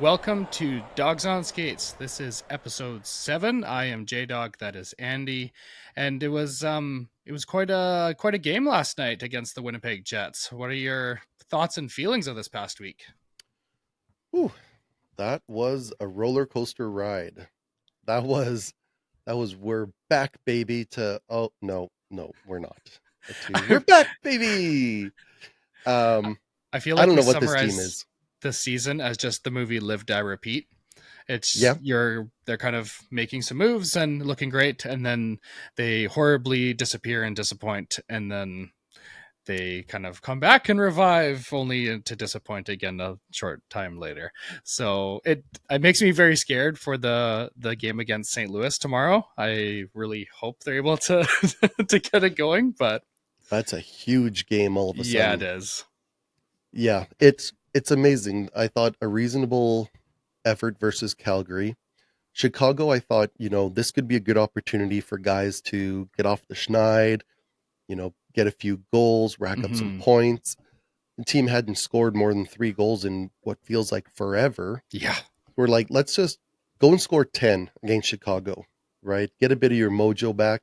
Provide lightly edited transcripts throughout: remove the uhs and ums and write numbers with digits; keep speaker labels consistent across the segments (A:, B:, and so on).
A: Welcome to Dogs on Skates. This is episode 7. I am J Dog. That is Andy, and it was quite a game last night against the Winnipeg Jets. What are your thoughts and feelings of this past week?
B: Whew, that was a roller coaster ride. That was we're back, baby. To no, we're not. We're back, baby. Um,
A: I feel
B: I
A: like
B: don't
A: we
B: know what this team
A: summarize
B: is.
A: the season as just the movie Live Die Repeat.
B: Yeah,
A: They're kind of making some moves and looking great, and then they horribly disappear and disappoint, and then they kind of come back and revive only to disappoint again a short time later. So it makes me very scared for the game against St. Louis tomorrow. I really hope they're able to to get it going, but
B: that's a huge game all of a
A: yeah, it
B: sudden.
A: is.
B: Yeah, it's amazing. I thought a reasonable effort versus Calgary. Chicago, I thought, this could be a good opportunity for guys to get off the schneid, get a few goals, rack up some
A: Hmm.
B: points. The team hadn't scored more than 3 goals in what feels like forever.
A: Yeah,
B: We're like, let's just go and score 10 against Chicago, right? Get a bit of your mojo back.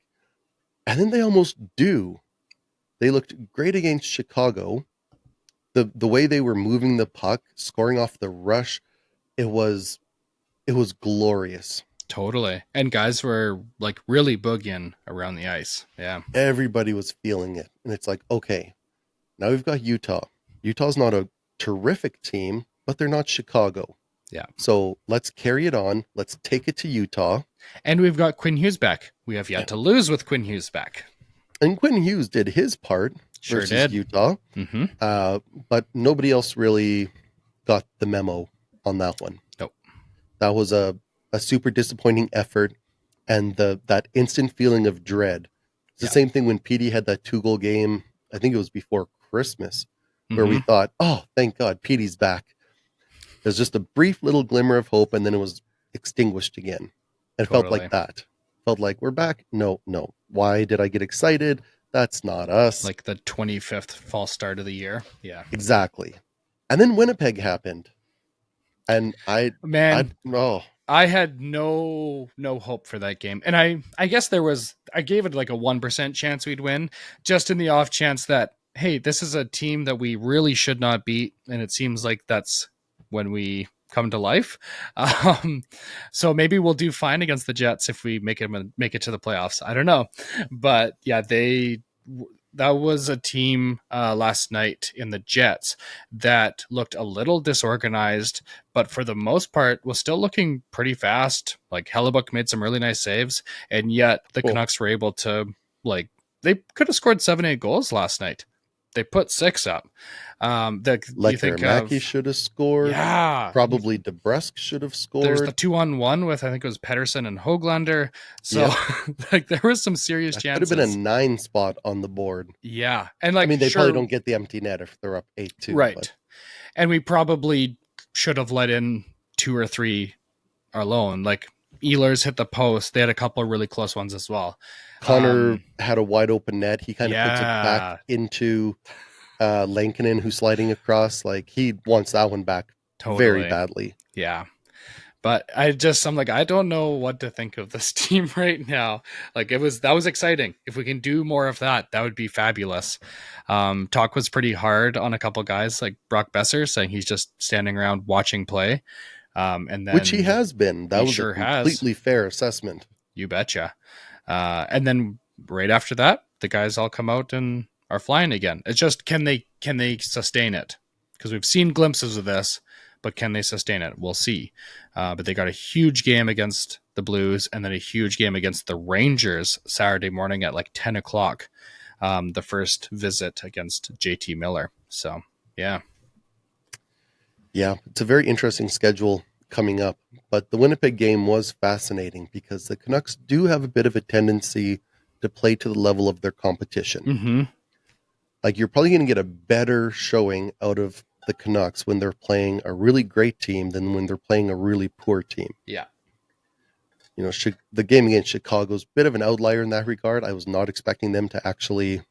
B: And then they almost do. They looked great against Chicago. The way they were moving the puck, scoring off the rush, it was it was glorious.
A: totally. And guys were like really boogieing around the ice. Yeah,
B: Everybody was feeling it. And it's like, okay, now we've got Utah. Utah's not a terrific team, but they're not Chicago.
A: yeah.
B: So let's carry it on. Let's take it to Utah.
A: And we've got Quinn Hughes back. We have yet to lose with Quinn Hughes back.
B: And Quinn Hughes did his part
A: Sure
B: versus
A: did.
B: Utah,
A: Mm-hmm.
B: but nobody else really got the memo on that one.
A: Nope.
B: That was a super disappointing effort, and that instant feeling of dread. It's the
A: Yeah.
B: same thing when PD had that 2 goal game. I think it was before Christmas, where we
A: Mm-hmm.
B: thought, "Oh, thank God, PD's back." There's just a brief little glimmer of hope, and then it was extinguished again. It felt
A: Totally.
B: like that. Felt like we're back. No, no. Why did I get excited? That's not us.
A: Like the 25th false start of the year. Yeah.
B: Exactly. And then Winnipeg happened, and I
A: Man,
B: oh
A: I had no hope for that game. And I guess I gave it like a 1% chance we'd win, just in the off chance that hey, this is a team that we really should not beat, and it seems like that's when we come to life. Um, so maybe we'll do fine against the Jets if we make it to the playoffs. I don't know, but yeah, they that was a team last night in the Jets that looked a little disorganized, but for the most part was still looking pretty fast. Like Hellebuck made some really nice saves, and yet the
B: cool.
A: Canucks were able to like they could have scored 7-8 goals last night. They put 6 up. You think
B: Lekaramaki
A: of
B: should have scored.
A: yeah,
B: Probably DeBrusque should have
A: there's the
B: scored.
A: 2-on-1 with I think it was Pedersen and Hoglander. So
B: Yep.
A: like there was some serious
B: That could have been a
A: chances.
B: 9 spot on the board.
A: Yeah, and
B: I
A: like
B: mean, they probably
A: sure,
B: don't get the empty net if they're up 8-2, but
A: right. And we probably should have let in 2 or 3 alone. Like Ehlers hit the post. They had a couple of really close ones as well.
B: Connor had a wide open net. He kind of puts it back
A: Yeah,
B: into Lankinen, who's sliding across. Like, he wants that one back very
A: totally.
B: badly.
A: Yeah. But I'm like, I don't know what to think of this team right now. Like that was exciting. If we can do more of that, that would be fabulous. Talk was pretty hard on a couple guys like Brock Besser saying he's just standing around watching play. And
B: Which he
A: then
B: has been. That
A: he
B: was a
A: sure has.
B: completely fair assessment.
A: You betcha. And then right after that, the guys all come out and are flying again. It's just can they sustain it? Because we've seen glimpses of this, but can they sustain it? We'll see. But they got a huge game against the Blues, and then a huge game against the Rangers Saturday morning at like 10 o'clock. The first visit against JT Miller. So yeah,
B: Yeah, it's a very interesting schedule coming up. But the Winnipeg game was fascinating because the Canucks do have a bit of a tendency to play to the level of their competition.
A: mm-hmm.
B: Like, you're probably going to get a better showing out of the Canucks when they're playing a really great team than when they're playing a really poor team.
A: Yeah,
B: The game against Chicago is a bit of an outlier in that regard. I was not expecting them to actually,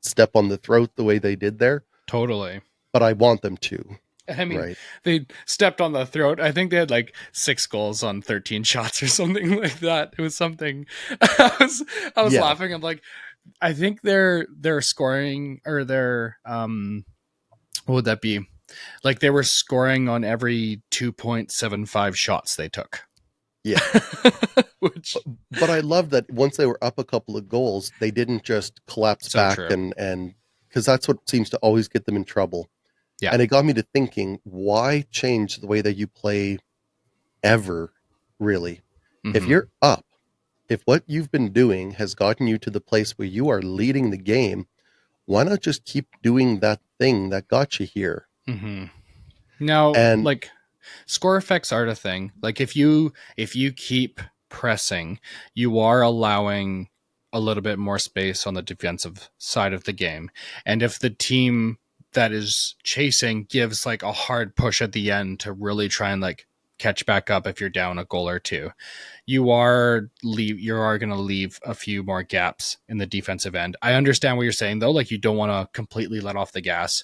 B: step on the throat the way they did there,
A: totally.
B: but I want them to.
A: I mean,
B: Right.
A: they stepped on the throat. I think they had like 6 goals on 13 shots or something like that. It was something. I was
B: Yeah.
A: laughing. I'm like, I think their scoring or their what would that be? Like they were scoring on every 2.75 shots they took.
B: Yeah.
A: Which
B: But I love that once they were up a couple of goals, they didn't just collapse
A: so
B: back
A: true.
B: and because that's what seems to always get them in trouble.
A: Yeah.
B: And it got me to thinking, why change the way that you play ever, really? If
A: Mm-hmm.
B: you're up, if what you've been doing has gotten you to the place where you are leading the game, why not just keep doing that thing that got you here?
A: Mm-hmm. Now,
B: And
A: like score effects are the thing. Like if you keep pressing, you are allowing a little bit more space on the defensive side of the game. And if the team that is chasing gives like a hard push at the end to really try and like catch back up if you're down a goal or two, you are going to leave a few more gaps in the defensive end. I understand what you're saying though, like you don't want to completely let off the gas.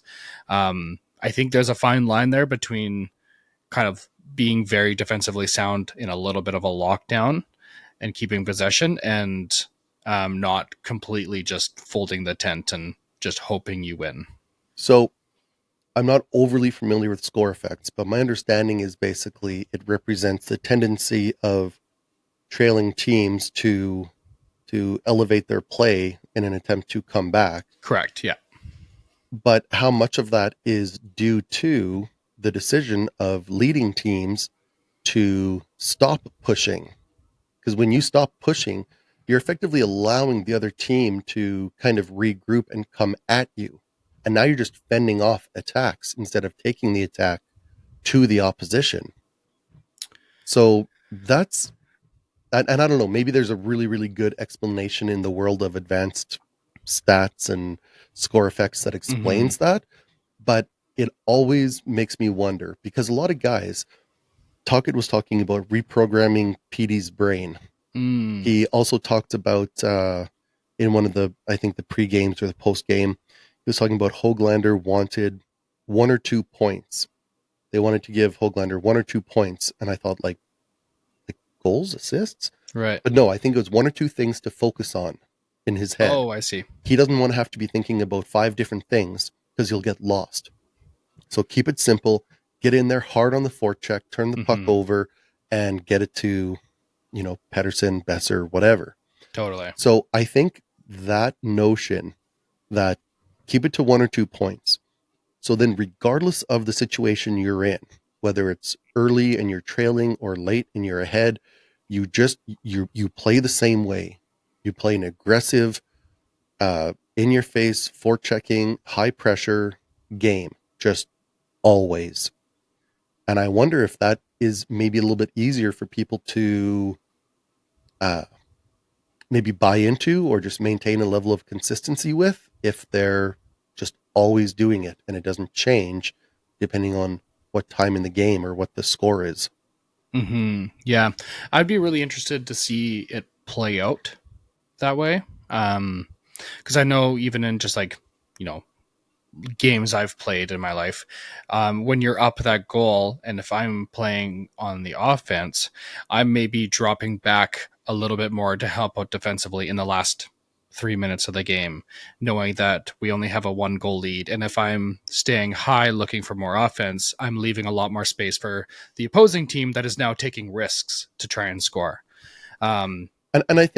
A: I think there's a fine line there between kind of being very defensively sound in a little bit of a lockdown and keeping possession and not completely just folding the tent and just hoping you win.
B: so I'm not overly familiar with score effects, but my understanding is basically it represents the tendency of trailing teams to elevate their play in an attempt to come back.
A: Correct. Yeah.
B: But how much of that is due to the decision of leading teams to stop pushing? Because when you stop pushing, you're effectively allowing the other team to kind of regroup and come at you. And now you're just fending off attacks instead of taking the attack to the opposition. So that's, and I don't know, maybe there's a really, really good explanation in the world of advanced stats and score effects that
A: Mm-hmm.
B: explains that. But it always makes me wonder because a lot of guys, Tockett was talking about reprogramming PD's brain.
A: Mm,
B: He also talked about in one of the, I think the pre games or the post game, he was talking about Hoglander wanted 1 or 2 points. They wanted to give Hoglander 1 or 2 points, and I thought like goals, assists,
A: right.
B: but no, I think it was 1 or 2 things to focus on in his head.
A: Oh, I see.
B: He doesn't want to have to be thinking about 5 different things because he'll get lost. So keep it simple, get in there hard on the forecheck, turn the puck
A: Mm-hmm.
B: over, and get it to, Pedersen, Besser, whatever.
A: Totally.
B: So I think that notion that keep it to 1 or 2 points. So then, regardless of the situation you're in, whether it's early and you're trailing or late and you're ahead, you play the same way. You play an aggressive, in your face, forechecking, high pressure game, just always. And I wonder if that is maybe a little bit easier for people to uh, maybe buy into or just maintain a level of consistency with if they're just always doing it and it doesn't change depending on what time in the game or what the score is.
A: Mm-hmm. Yeah. I'd be really interested to see it play out that way. Because I know even in just like, you know, games I've played in my life, when you're up that goal, and if I'm playing on the offense, I'm maybe dropping back a little bit more to help out defensively in the last 3 minutes of the game, knowing that we only have a 1 goal lead. And if I'm staying high looking for more offense, I'm leaving a lot more space for the opposing team that is now taking risks to try and score. Um,
B: And I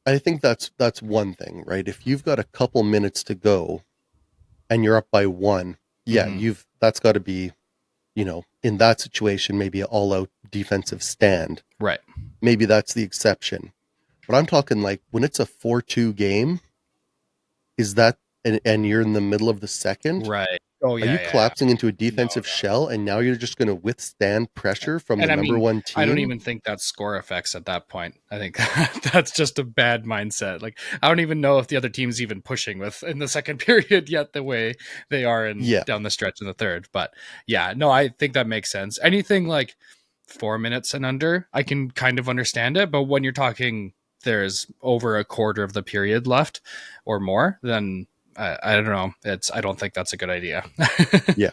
A: yeah.
B: think that's one thing, right? If you've got a couple minutes to go and you're up by one, yeah,
A: Mm-hmm.
B: you've that's got to be, in that situation maybe an all-out defensive stand.
A: Right.
B: Maybe that's the exception. But I'm talking like when it's a 4-2 game, is that and you're in the middle of the second?
A: Right. Oh,
B: Are
A: yeah,
B: you
A: yeah, yeah.
B: collapsing into a
A: No,
B: defensive
A: no.
B: shell and now you're just going to withstand pressure from the
A: And I
B: number
A: mean,
B: one
A: I don't
B: team?
A: even think that's score effects at that point. I think that's just a bad mindset. Like, I don't even know if the other team's even pushing with in the second period yet, the way they are in
B: Yeah.
A: down the stretch in the third. But yeah, no, I think that makes sense. Anything like 4 minutes and under, I can kind of understand it. But when you're talking, there's over a quarter of the period left or more, then I don't know. I don't think that's a good idea.
B: Yeah.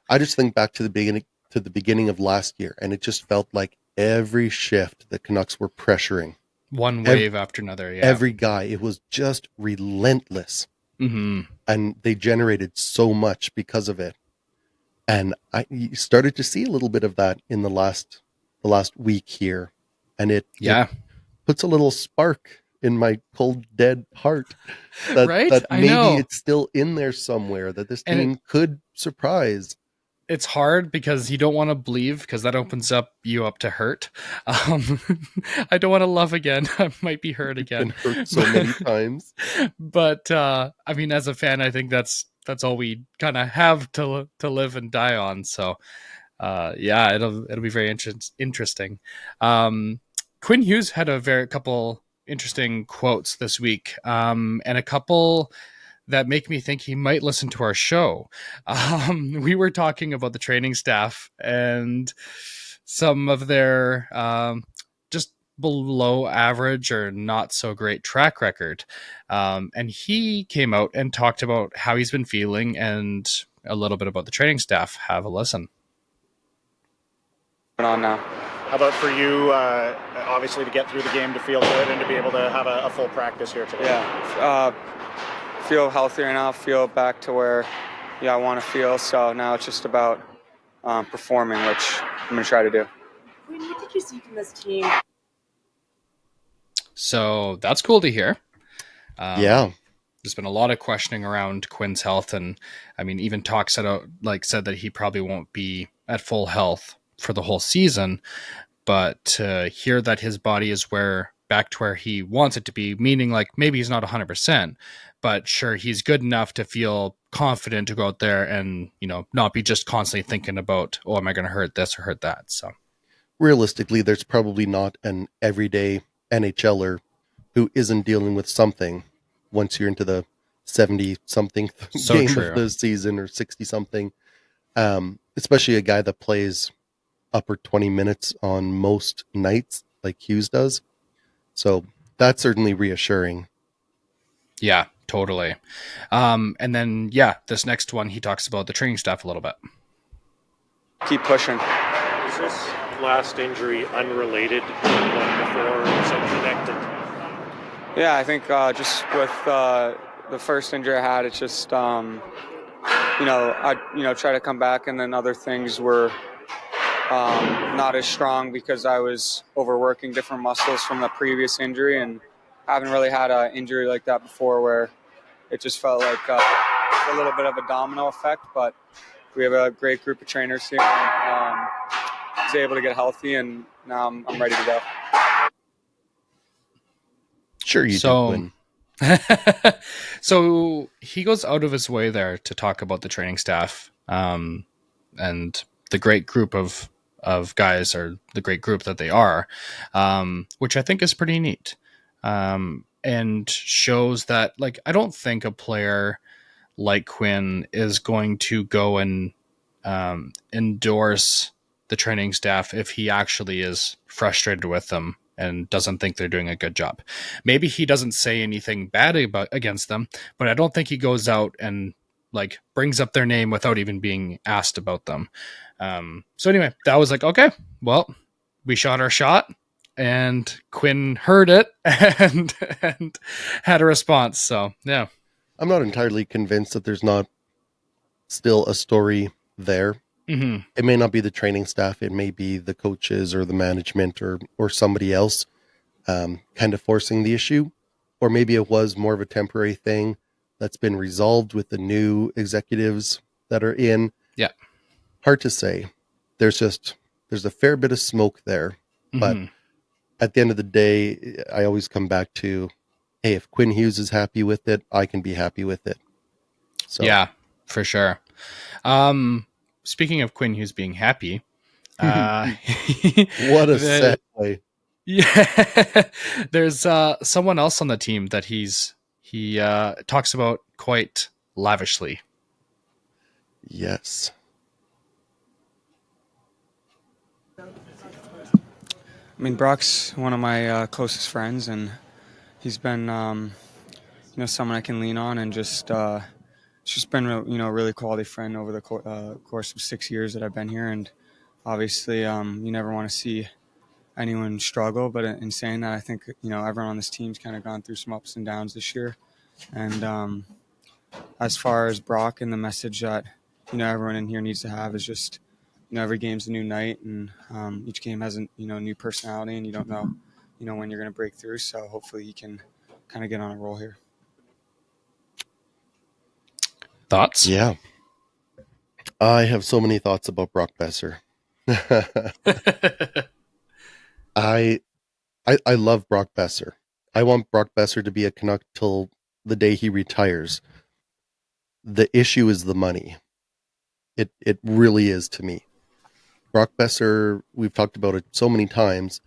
B: I just think back to the beginning of last year, and it just felt like every shift the Canucks were pressuring
A: One
B: every,
A: wave after another. Yeah.
B: every guy. It was just relentless,
A: Hmm.
B: and they generated so much because of it. And I you started to see a little bit of that in the last week here, and it
A: Yeah.
B: puts a little spark in my cold dead heart that
A: Right.
B: that
A: I
B: maybe
A: know.
B: it's still in there somewhere, that this
A: And
B: team could surprise.
A: it's hard because you don't want to believe because that opens up you up to hurt. Um, I don't want to love again. I might be hurt
B: You've been
A: again.
B: hurt so many times.
A: But I mean, as a fan, I think that's all we kind of have to live and die on. So yeah, it'll be very interesting. Um, Quinn Hughes had a very couple interesting quotes this week, and a couple that make me think he might listen to our show. We were talking about the training staff and some of their just below average or not so great track record. And he came out and talked about how he's been feeling and a little bit about the training staff. Have a listen.
C: On now.
D: How about for you, obviously, to get through the game, to feel good, and to be able to have a full practice here today?
C: Yeah, feel healthier now, feel back to where I want to feel. So now it's just about performing, which I'm going to try to do.
E: What did you see from this team?
A: So that's cool to hear.
B: Yeah.
A: There's been a lot of questioning around Quinn's health, and I mean, even talk said that he probably won't be at full health for the whole season. But to hear that his body is back to where he wants it to be, meaning like maybe he's not 100%, but sure, he's good enough to feel confident to go out there and not be just constantly thinking about, oh, am I going to hurt this or hurt that? So
B: Realistically, there's probably not an everyday NHLer who isn't dealing with something once you're into the 70 something
A: So
B: game
A: true.
B: of the season, or 60 something. Especially a guy that plays upper 20 minutes on most nights like Hughes does. So that's certainly reassuring.
A: Yeah, totally. And then, this next one, he talks about the training staff a little bit.
C: Keep pushing.
F: Is this last injury unrelated to the one before, or is it connected?
C: Yeah, I think just with the first injury I had, it's just I try to come back, and then other things were not as strong because I was overworking different muscles from the previous injury, and haven't really had an injury like that before where it just felt like a little bit of a domino effect. But we have a great group of trainers here. And, I was able to get healthy, and now I'm ready to go.
B: Sure, you do, Quinn.
A: So he goes out of his way there to talk about the training staff and the great group of guys, or the great group that they are, which I think is pretty neat, and shows that, like, I don't think a player like Quinn is going to go and endorse the training staff if he actually is frustrated with them and doesn't think they're doing a good job. Maybe he doesn't say anything bad against them, but I don't think he goes out and like brings up their name without even being asked about them. So anyway, that was like, okay, well, we shot our shot, and Quinn heard it and had a response. So yeah,
B: I'm not entirely convinced that there's not still a story there.
A: mm-hmm.
B: It may not be the training staff. It may be the coaches or the management or somebody else kind of forcing the issue. Or maybe it was more of a temporary thing that's been resolved with the new executives that are in.
A: Yeah.
B: Hard to say. There's a fair bit of smoke there. But at the end of the day, I always come back to, hey, if Quinn Hughes is happy with it, I can be happy with it. So
A: yeah, for sure. Speaking of Quinn Hughes being happy,
B: what a segue.
A: Yeah, there's someone else on the team that he talks about quite lavishly.
B: Yes.
C: I mean, Brock's one of my closest friends, and he's been, someone I can lean on and just it's just been a really quality friend over the course of 6 years that I've been here. And obviously, you never want to see anyone struggle. But in saying that, I think everyone on this team's kind of gone through some ups and downs this year. And as far as Brock and the message that everyone in here needs to have is just every game's a new night, and each game has a new personality, and you don't know when you're going to break through. So hopefully he can kind of get on a roll here.
A: Thoughts?
B: Yeah. I have so many thoughts about Brock Besser. I love Brock Besser. I want Brock Besser to be a Canuck till the day he retires. The issue is the money. It really is to me. Brock Besser, we've talked about it so many times.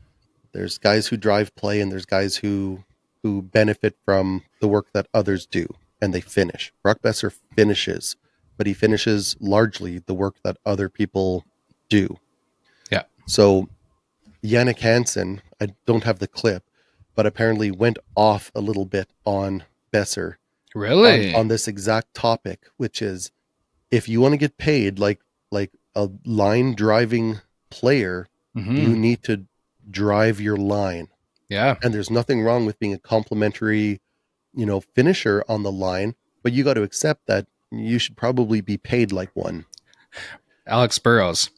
B: There's guys who drive play and there's guys who benefit from the work that others do, and they finish. Brock Besser finishes, but he finishes largely the work that other people do.
A: Yeah.
B: So Jannik Hansen, I don't have the clip, but apparently went off a little bit on Besser
A: Really?
B: on this exact topic, which is if you want to get paid like a line driving player,
A: Mhm.
B: you need to drive your line.
A: Yeah.
B: And there's nothing wrong with being a complimentary, finisher on the line, but you got to accept that you should probably be paid like one.
A: Alex Burrows.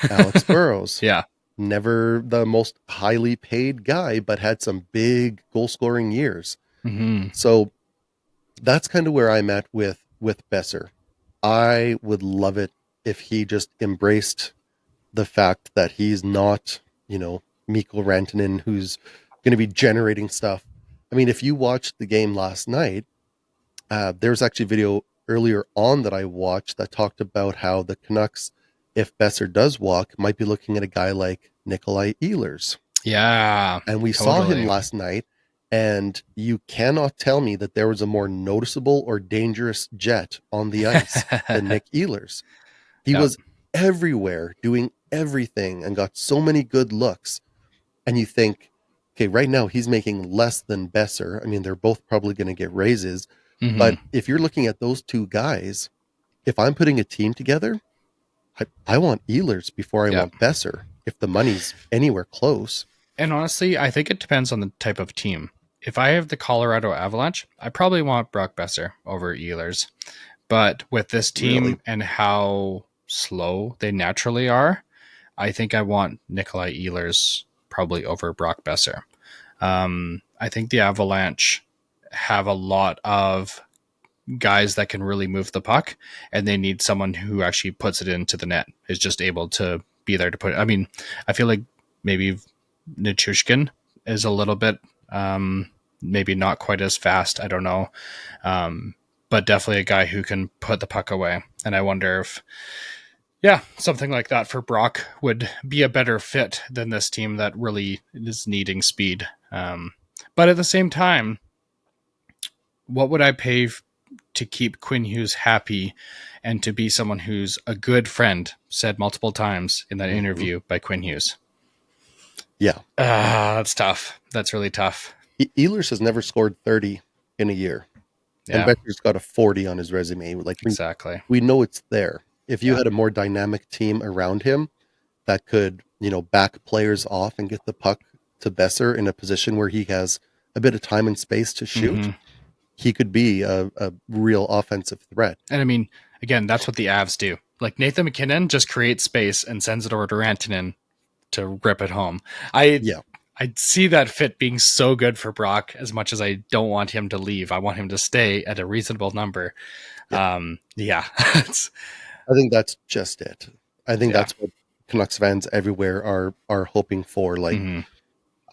B: Alex Burrows.
A: Yeah.
B: Never the most highly paid guy, but had some big goal scoring years.
A: Mm-hmm.
B: So that's kind of where I'm at with Besser. I would love it if he just embraced the fact that he's not, Mikko Rantanen, who's going to be generating stuff. I mean, if you watched the game last night, there's actually a video earlier on that I watched that talked about how the Canucks, if Besser does walk, might be looking at a guy like Nikolai Ehlers.
A: Yeah.
B: And we saw
A: totally.
B: him last night, and you cannot tell me that there was a more noticeable or dangerous jet on the ice than Nick Ehlers. He
A: Yep.
B: was everywhere doing everything and got so many good looks. And you think, okay, right now he's making less than Besser. I mean, they're both probably going to get raises.
A: Mhm.
B: But if you're looking at those two guys, if I'm putting a team together, I want Ehlers before I
A: Yeah.
B: want Besser, if the money's anywhere close.
A: And honestly, I think it depends on the type of team. If I have the Colorado Avalanche, I probably want Brock Besser over Ehlers. But with this team
B: Really?
A: and how slow they naturally are, I think I want Nikolai Ehlers probably over Brock Besser. I think the Avalanche have a lot of guys that can really move the puck, and they need someone who actually puts it into the net, is just able to be there to put it. I mean, I feel like maybe Nichushkin is a little bit, maybe not quite as fast. I don't know. But definitely a guy who can put the puck away. And I wonder if, something like that for Brock would be a better fit than this team that really is needing speed. But at the same time, what would I pay to keep Quinn Hughes happy and to be someone who's a good friend, said multiple times in that interview by Quinn Hughes?
B: Yeah.
A: That's tough. That's really tough.
B: Ehlers has never scored 30 in a year.
A: Yeah,
B: And Besser's got a 40 on his resume. Like
A: exactly.
B: we know it's there. If you
A: Yeah.
B: had a more dynamic team around him that could, back players off and get the puck to Besser in a position where he has a bit of time and space to shoot,
A: Mhm.
B: he could be a real offensive threat.
A: And I mean, again, that's what the Avs do. Like Nathan McKinnon just creates space and sends it over to Rantanen to rip it home. I see that fit being so good for Brock, as much as I don't want him to leave. I want him to stay at a reasonable number. It's-
B: I think that's just it. I think
A: Yeah.
B: that's what Canucks fans everywhere are hoping for. Like,
A: Mhm.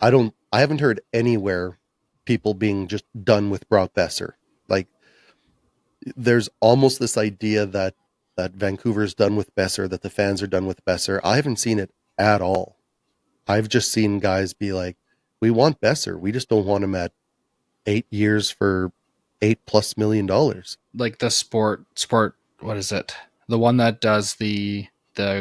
B: I haven't heard anywhere people being just done with Brock Besser. Like, there's almost this idea that Vancouver's done with Besser, that the fans are done with Besser. I haven't seen it at all. I've just seen guys be like, we want Besser. We just don't want him at 8 years for $8+ million.
A: Like the sport, what is it? The one that does the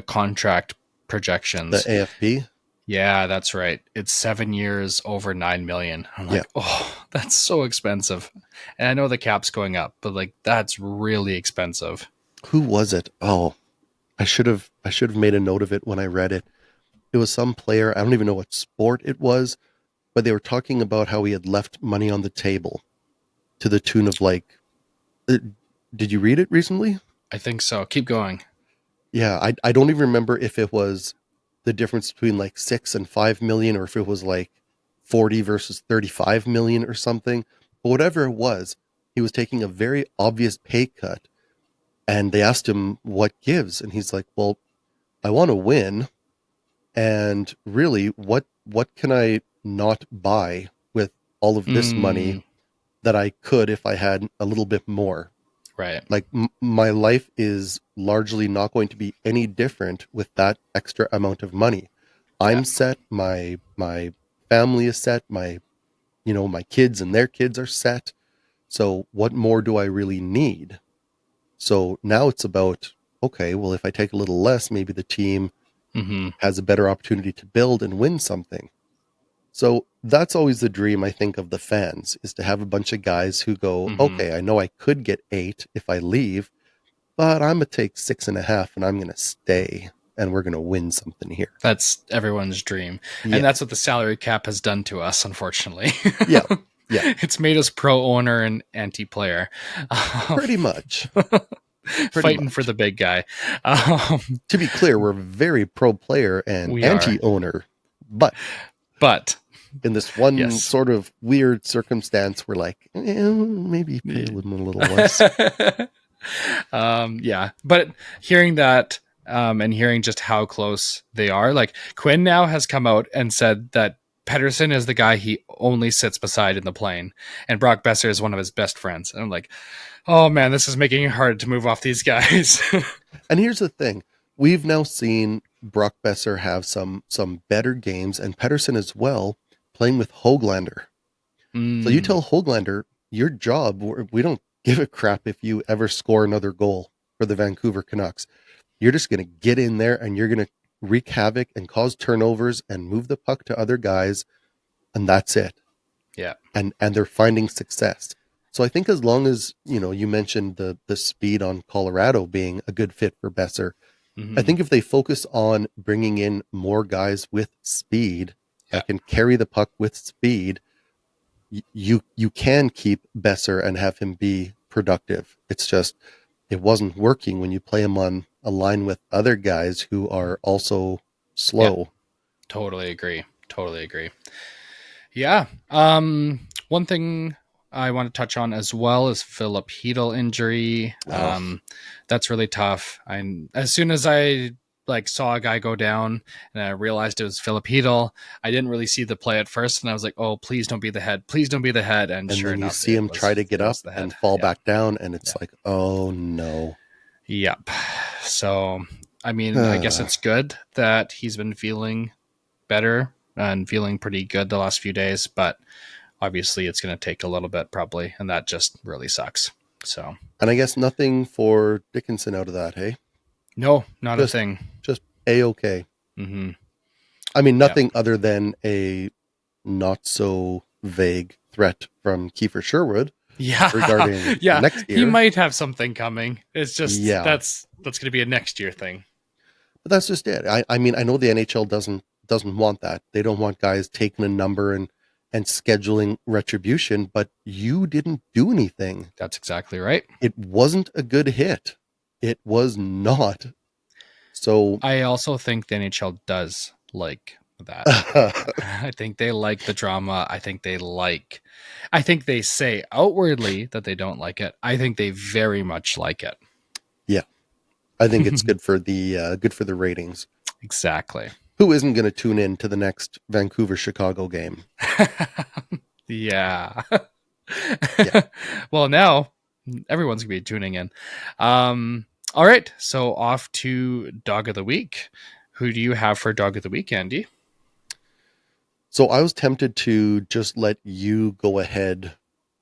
A: contract projections.
B: The AFP.
A: Yeah, that's right. It's 7 years over 9 million. I'm like, oh, that's so expensive. And I know the cap's going up, but like that's really expensive.
B: Who was it? Oh, I should have made a note of it when I read it. It was some player. I don't even know what sport it was, but they were talking about how he had left money on the table to the tune of like, did you read it recently?
A: I think so. Keep going.
B: Yeah, I don't even remember if it was the difference between like 6 and 5 million, or if it was like 40 versus 35 million or something. But whatever it was, he was taking a very obvious pay cut, and they asked him what gives, and he's like, well, I want to win, and really, what can I not buy with all of this money that I could if I had a little bit more?
A: Right.
B: Like my life is largely not going to be any different with that extra amount of money. I'm set. My family is set. My kids and their kids are set. So what more do I really need? So now it's about, okay, well, if I take a little less, maybe the team has a better opportunity to build and win something. So that's always the dream, I think, of the fans, is to have a bunch of guys who go, okay, I know I could get 8 if I leave, but I'm going to take 6.5 and I'm going to stay and we're going to win something here.
A: That's everyone's dream.
B: Yeah.
A: And that's what the salary cap has done to us, unfortunately.
B: Yeah.
A: It's made us pro owner and anti player.
B: Pretty much.
A: Fighting for the big guy.
B: To be clear, we're very pro player and
A: We
B: anti owner, but in this one sort of weird circumstance, we're like, maybe pay them a little less.
A: But hearing that and hearing just how close they are, like Quinn now has come out and said that Pettersson is the guy he only sits beside in the plane, and Brock Besser is one of his best friends. And I'm like, oh man, this is making it hard to move off these guys.
B: And here's the thing. We've now seen Brock Besser have some better games, and Pettersson as well, playing with Höglander. So you tell Höglander, your job, we don't give a crap if you ever score another goal for the Vancouver Canucks. You're just going to get in there and you're going to wreak havoc and cause turnovers and move the puck to other guys, and that's it.
A: Yeah.
B: And they're finding success. So I think as long as, you mentioned the speed on Colorado being a good fit for Besser, I think if they focus on bringing in more guys with speed that can carry the puck with speed, you can keep Besser and have him be productive. It's just, it wasn't working when you play him on a line with other guys who are also slow.
A: Yep. Totally agree. Yeah. One thing I want to touch on as well is Philip Hedl injury. That's really tough. As soon as I saw a guy go down and I realized it was Philip Hedl, I didn't really see the play at first, and I was like, oh, please don't be the head. And sure
B: then
A: enough,
B: you see him try to get up and fall back down, and it's like, oh no.
A: Yep. So, I guess it's good that he's been feeling better and feeling pretty good the last few days, but obviously it's going to take a little bit probably, and that just really sucks. So,
B: and I guess nothing for Dickinson out of that, hey?
A: No, not a thing.
B: Just A-okay. Nothing other than a not so vague threat from Kiefer Sherwood.
A: Yeah.
B: Regarding next year.
A: He might have something coming. It's just that's going to be a next year thing.
B: But that's just it. I know the NHL doesn't want that. They don't want guys taking a number and scheduling retribution, but you didn't do anything.
A: That's exactly right.
B: It wasn't a good hit. It was not. So
A: I also think the NHL does like that. I think they like the drama. I think they say outwardly that they don't like it. I think they very much like it.
B: Yeah. I think it's good for the ratings.
A: Exactly.
B: Who isn't going to tune in to the next Vancouver-Chicago game?
A: Yeah. Well, now everyone's going to be tuning in. All right. So off to Dog of the Week. Who do you have for Dog of the Week, Andy?
B: So I was tempted to just let you go ahead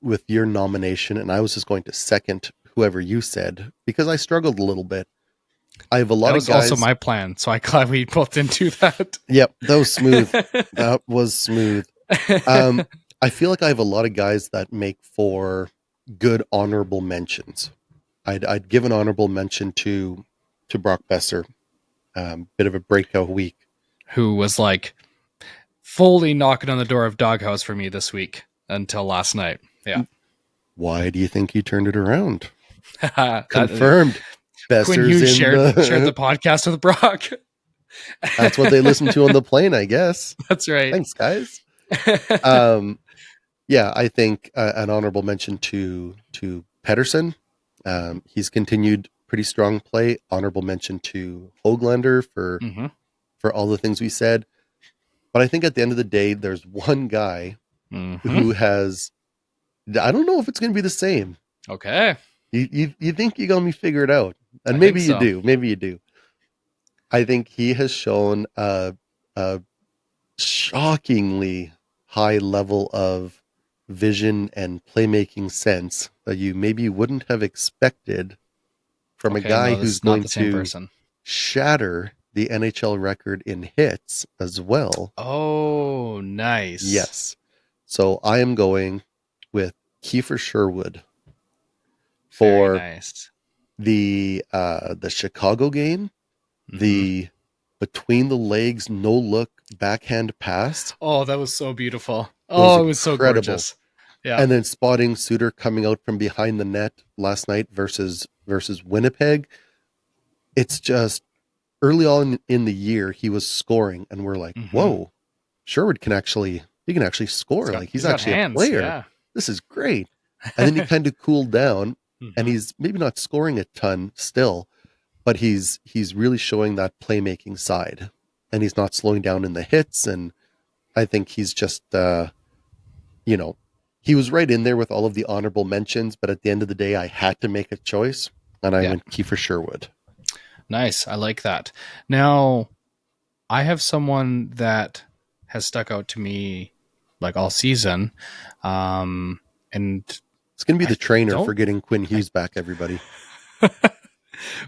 B: with your nomination, and I was just going to second whoever you said, because I struggled a little bit. I have a lot
A: That
B: of
A: was
B: guys.
A: also my plan, so I'm glad we both didn't do that.
B: Yep, that was smooth. That was smooth. I feel like I have a lot of guys that make for good honorable mentions. I'd give an honorable mention to Brock Besser. Bit of a breakout week.
A: Who was like fully knocking on the door of Doghouse for me this week until last night. Yeah.
B: Why do you think he turned it around?
A: That-
B: Confirmed.
A: Quinn
B: Besser's
A: Hughes
B: in
A: shared
B: the.
A: the podcast with Brock.
B: That's what they listen to on the plane, I guess.
A: That's right.
B: Thanks, guys. Yeah, I think an honorable mention to Pedersen. He's continued pretty strong play. Honorable mention to Hoglander
A: Mhm.
B: for all the things we said. But I think at the end of the day, there's one guy
A: Mhm.
B: who has. I don't know if it's going to be the same.
A: Okay.
B: You think you got me figured out, and
A: I
B: maybe
A: think
B: you
A: so.
B: do. Maybe you do. I think he has shown a shockingly high level of vision and playmaking sense that you maybe wouldn't have expected from a
A: Okay,
B: guy
A: no, this
B: who's
A: is not
B: going
A: the same
B: to
A: person.
B: shatter the NHL record in hits as well.
A: Oh, nice.
B: Yes. So I am going with Kiefer Sherwood
A: Very
B: for
A: nice.
B: the Chicago game,
A: Mhm.
B: the between the legs no look backhand pass,
A: Oh, that was so beautiful.
B: was
A: Oh, it was so
B: incredible.
A: gorgeous. Yeah.
B: and then spotting Suter coming out from behind the net last night versus Winnipeg. It's just early on in the year he was scoring, and we're like,
A: Mhm.
B: whoa, Sherwood can actually score. He's
A: got
B: actually
A: hands,
B: a player.
A: Yeah.
B: This is great. And then he kind of cooled down,
A: Mhm.
B: and he's maybe not scoring a ton still, but he's really showing that playmaking side, and he's not slowing down in the hits. And I think he's just, he was right in there with all of the honorable mentions, but at the end of the day, I had to make a choice, and I
A: Yeah.
B: went Kiefer Sherwood.
A: Nice. I like that. Now, I have someone that has stuck out to me like all season. And
B: It's going to be the trainer
A: don't-
B: for getting Quinn Hughes back, everybody.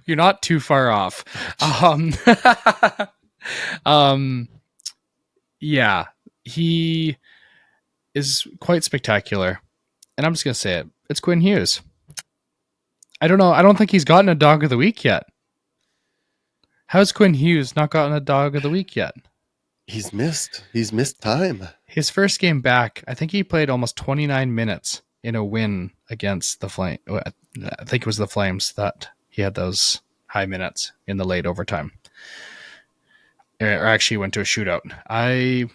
A: you're not too far off. Yeah, he is quite spectacular. And I'm just going to say it. It's Quinn Hughes. I don't know. I don't think he's gotten a dog of the week yet. How's Quinn Hughes not gotten a dog of the week yet?
B: He's missed time.
A: His first game back, I think he played almost 29 minutes in a win against the Flame. I think it was the Flames that he had those high minutes in the late overtime. Or actually went to a shootout. I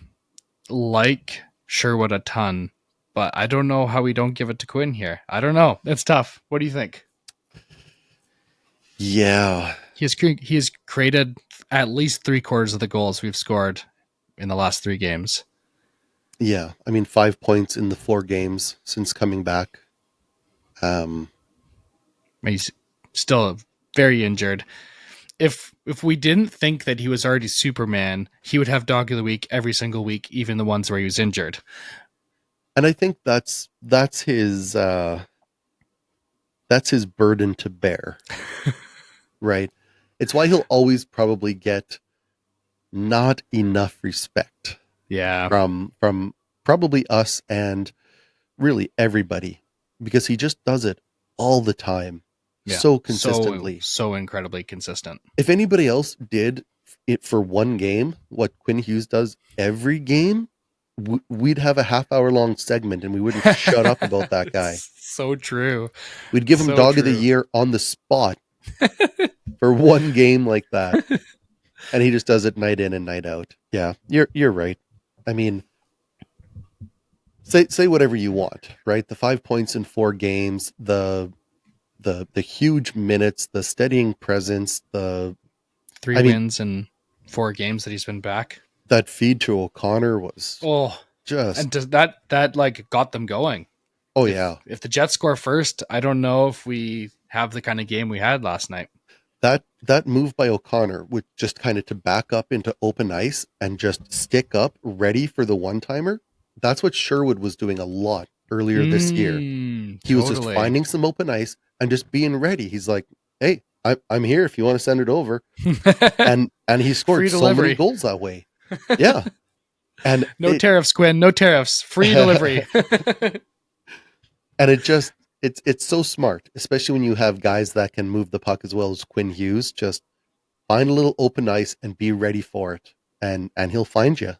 A: like Sherwood a ton, but I don't know how we don't give it to Quinn here. I don't know. It's tough. What do you think?
B: Yeah.
A: He has created at least 3/4 of the goals we've scored in the last 3 games.
B: Yeah. I mean, 5 points in the 4 games since coming back.
A: He's still very injured. If we didn't think that he was already Superman, he would have dog of the week every single week, even the ones where he was injured.
B: And I think that's his burden to bear. Right? It's why he'll always probably get not enough respect
A: Yeah.
B: from probably us and really everybody, because he just does it all the time.
A: Yeah.
B: So consistently.
A: So incredibly consistent.
B: If anybody else did it for one game, what Quinn Hughes does every game, we'd have a half-hour long segment and we wouldn't shut up about that guy.
A: So true.
B: We'd give him
A: So
B: dog of the
A: true.
B: year on the spot for one game like that. And he just does it night in and night out. Yeah, you're right. I mean, say whatever you want, right? The 5 points in 4 games, the huge minutes, the steadying presence,
A: 3
B: I mean-
A: wins and 4 games that he's been back.
B: that feed to O'Connor was
A: Oh,
B: just
A: and does that like got them going.
B: oh yeah.
A: If the Jets score first, I don't know if we have the kind of game we had last night.
B: That move by O'Connor, which just kind of to back up into open ice and just stick up ready for the one-timer, that's what Sherwood was doing a lot earlier this year. He was just finding some open ice and just being ready. He's like, hey, I'm here if you want to send it over. And he scored
A: Free
B: so
A: delivery.
B: many goals that way. Yeah. And
A: No tariffs, Quinn. No tariffs. Free delivery.
B: and it's so smart, especially when you have guys that can move the puck as well as Quinn Hughes. Just find a little open ice and be ready for it, and he'll find you.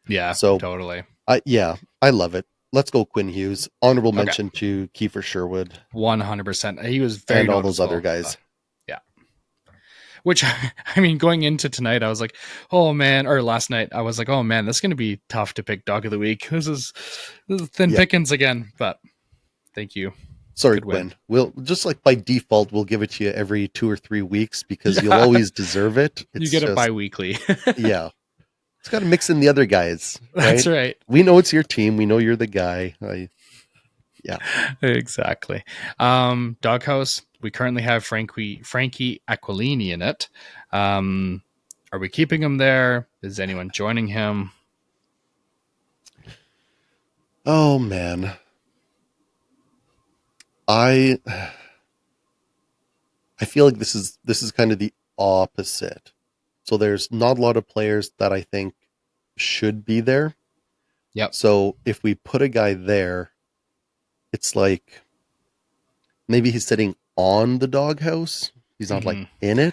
A: Yeah,
B: So
A: totally.
B: I love it. Let's go, Quinn Hughes. Honorable
A: Okay.
B: mention to Kiefer Sherwood
A: 100%. He was very
B: and all those other
A: noticeable.
B: guys.
A: Yeah. Which, I mean, going into tonight, I was like, oh man, or last night, I was like, oh man, this is going to be tough to pick dog of the week. This is thin
B: Yeah.
A: pickings again, but thank you.
B: Sorry,
A: Good win.
B: Quinn. We'll just like by default, we'll give it to you every 2 or 3 weeks because you'll always deserve it.
A: You get it bi-weekly.
B: Yeah. It's got to mix in the other guys. Right?
A: That's right.
B: We know it's your team. We know you're the guy.
A: Exactly. Doghouse, we currently have Frankie Aquilini in it. Are we keeping him there? Is anyone joining him?
B: Oh man. I feel like this is kind of the opposite. So there's not a lot of players that I think should be there.
A: Yep.
B: So if we put a guy there, it's like maybe he's sitting on the doghouse. He's not like in it.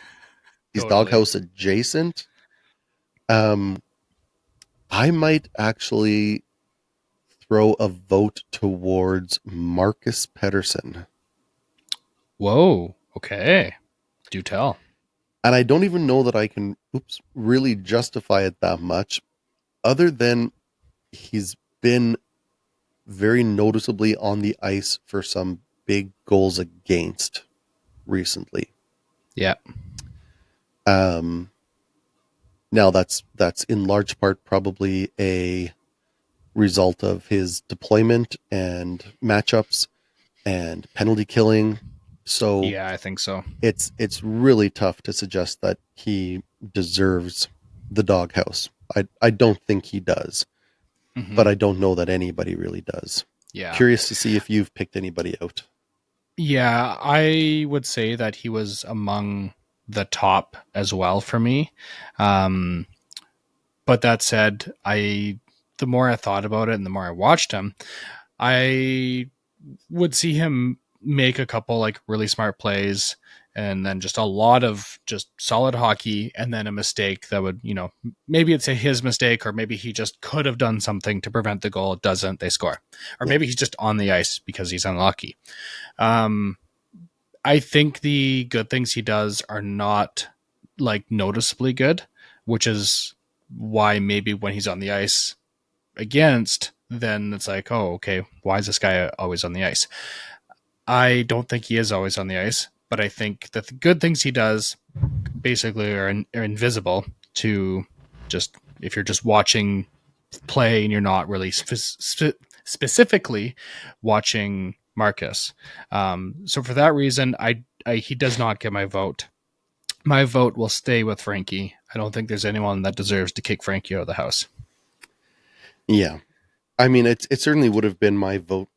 B: He's
A: Totally.
B: doghouse adjacent. I might actually throw a vote towards Marcus Pedersen.
A: Whoa. Okay. Do tell.
B: And I don't even know that I can really justify it that much, other than he's been very noticeably on the ice for some big goals against recently.
A: Yeah.
B: Now that's in large part probably a result of his deployment and matchups and penalty killing. So
A: Yeah, I think so.
B: it's really tough to suggest that he deserves the doghouse. I don't think he does, but I don't know that anybody really does.
A: Yeah.
B: Curious to see if you've picked anybody out.
A: Yeah, I would say that he was among the top as well for me. But that said, the more I thought about it and the more I watched him, I would see him make a couple like really smart plays and then just a lot of just solid hockey and then a mistake that would, maybe it's his mistake or maybe he just could have done something to prevent the goal. It doesn't, they score. Or maybe he's just on the ice because he's unlucky. I think the good things he does are not like noticeably good, which is why maybe when he's on the ice against, then it's like, oh, okay, why is this guy always on the ice? I don't think he is always on the ice, but I think that the good things he does basically are invisible to just, if you're just watching play and you're not really specifically watching Marcus. So for that reason, he does not get my vote. My vote will stay with Frankie. I don't think there's anyone that deserves to kick Frankie out of the house.
B: Yeah. I mean, it certainly would have been my vote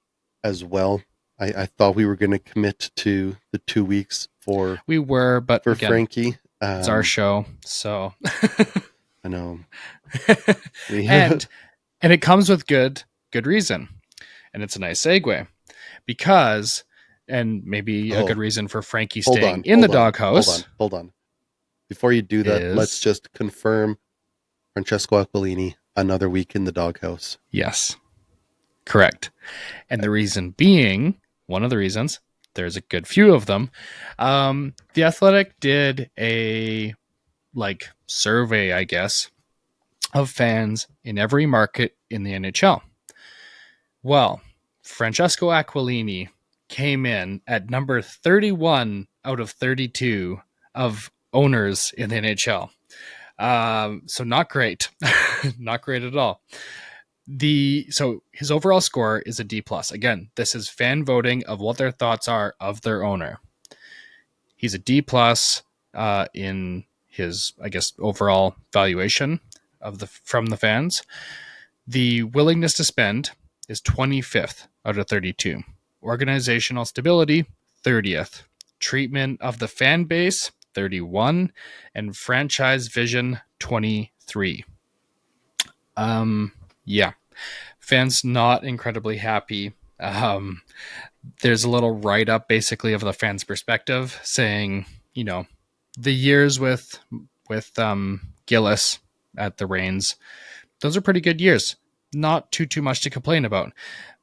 B: as well. I thought we were going to commit to the 2 weeks for
A: but again,
B: Frankie.
A: It's our show, so
B: I know.
A: and it comes with good reason, and it's a nice segue because, and maybe a good reason for Frankie staying in the doghouse.
B: Hold on. Before you do that, let's just confirm Francesco Aquilini, another week in the doghouse.
A: Yes, correct. And the reason being, one of the reasons, there's a good few of them. The Athletic did a survey, I guess, of fans in every market in the NHL. Well, Francesco Aquilini came in at number 31 out of 32 of owners in the NHL. So not great. Not great at all. So his overall score is a D+. Again, this is fan voting of what their thoughts are of their owner. He's a D+ in his, I guess, overall valuation from the fans. The willingness to spend is 25th out of 32. Organizational stability, 30th. treatment of the fan base, 31, and franchise vision, 23. Yeah, fans not incredibly happy. There's a little write-up basically of the fans' perspective saying, you know, the years with Gillis at the Reigns, those are pretty good years. Not too much to complain about.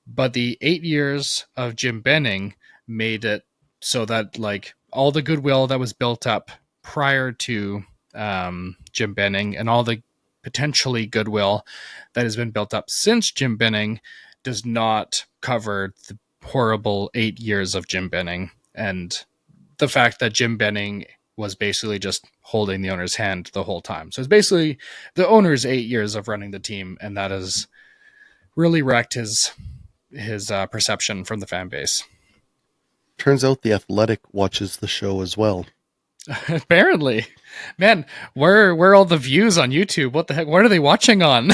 A: But the 8 years of Jim Benning made it so that like all the goodwill that was built up prior to Jim Benning and all the potentially goodwill that has been built up since Jim Benning does not cover the horrible 8 years of Jim Benning and the fact that Jim Benning was basically just holding the owner's hand the whole time. So it's basically the owner's 8 years of running the team, and that has really wrecked his perception from the fan base.
B: Turns out the Athletic watches the show as well.
A: Apparently, man, where are all the views on YouTube? What the heck? What are they watching on?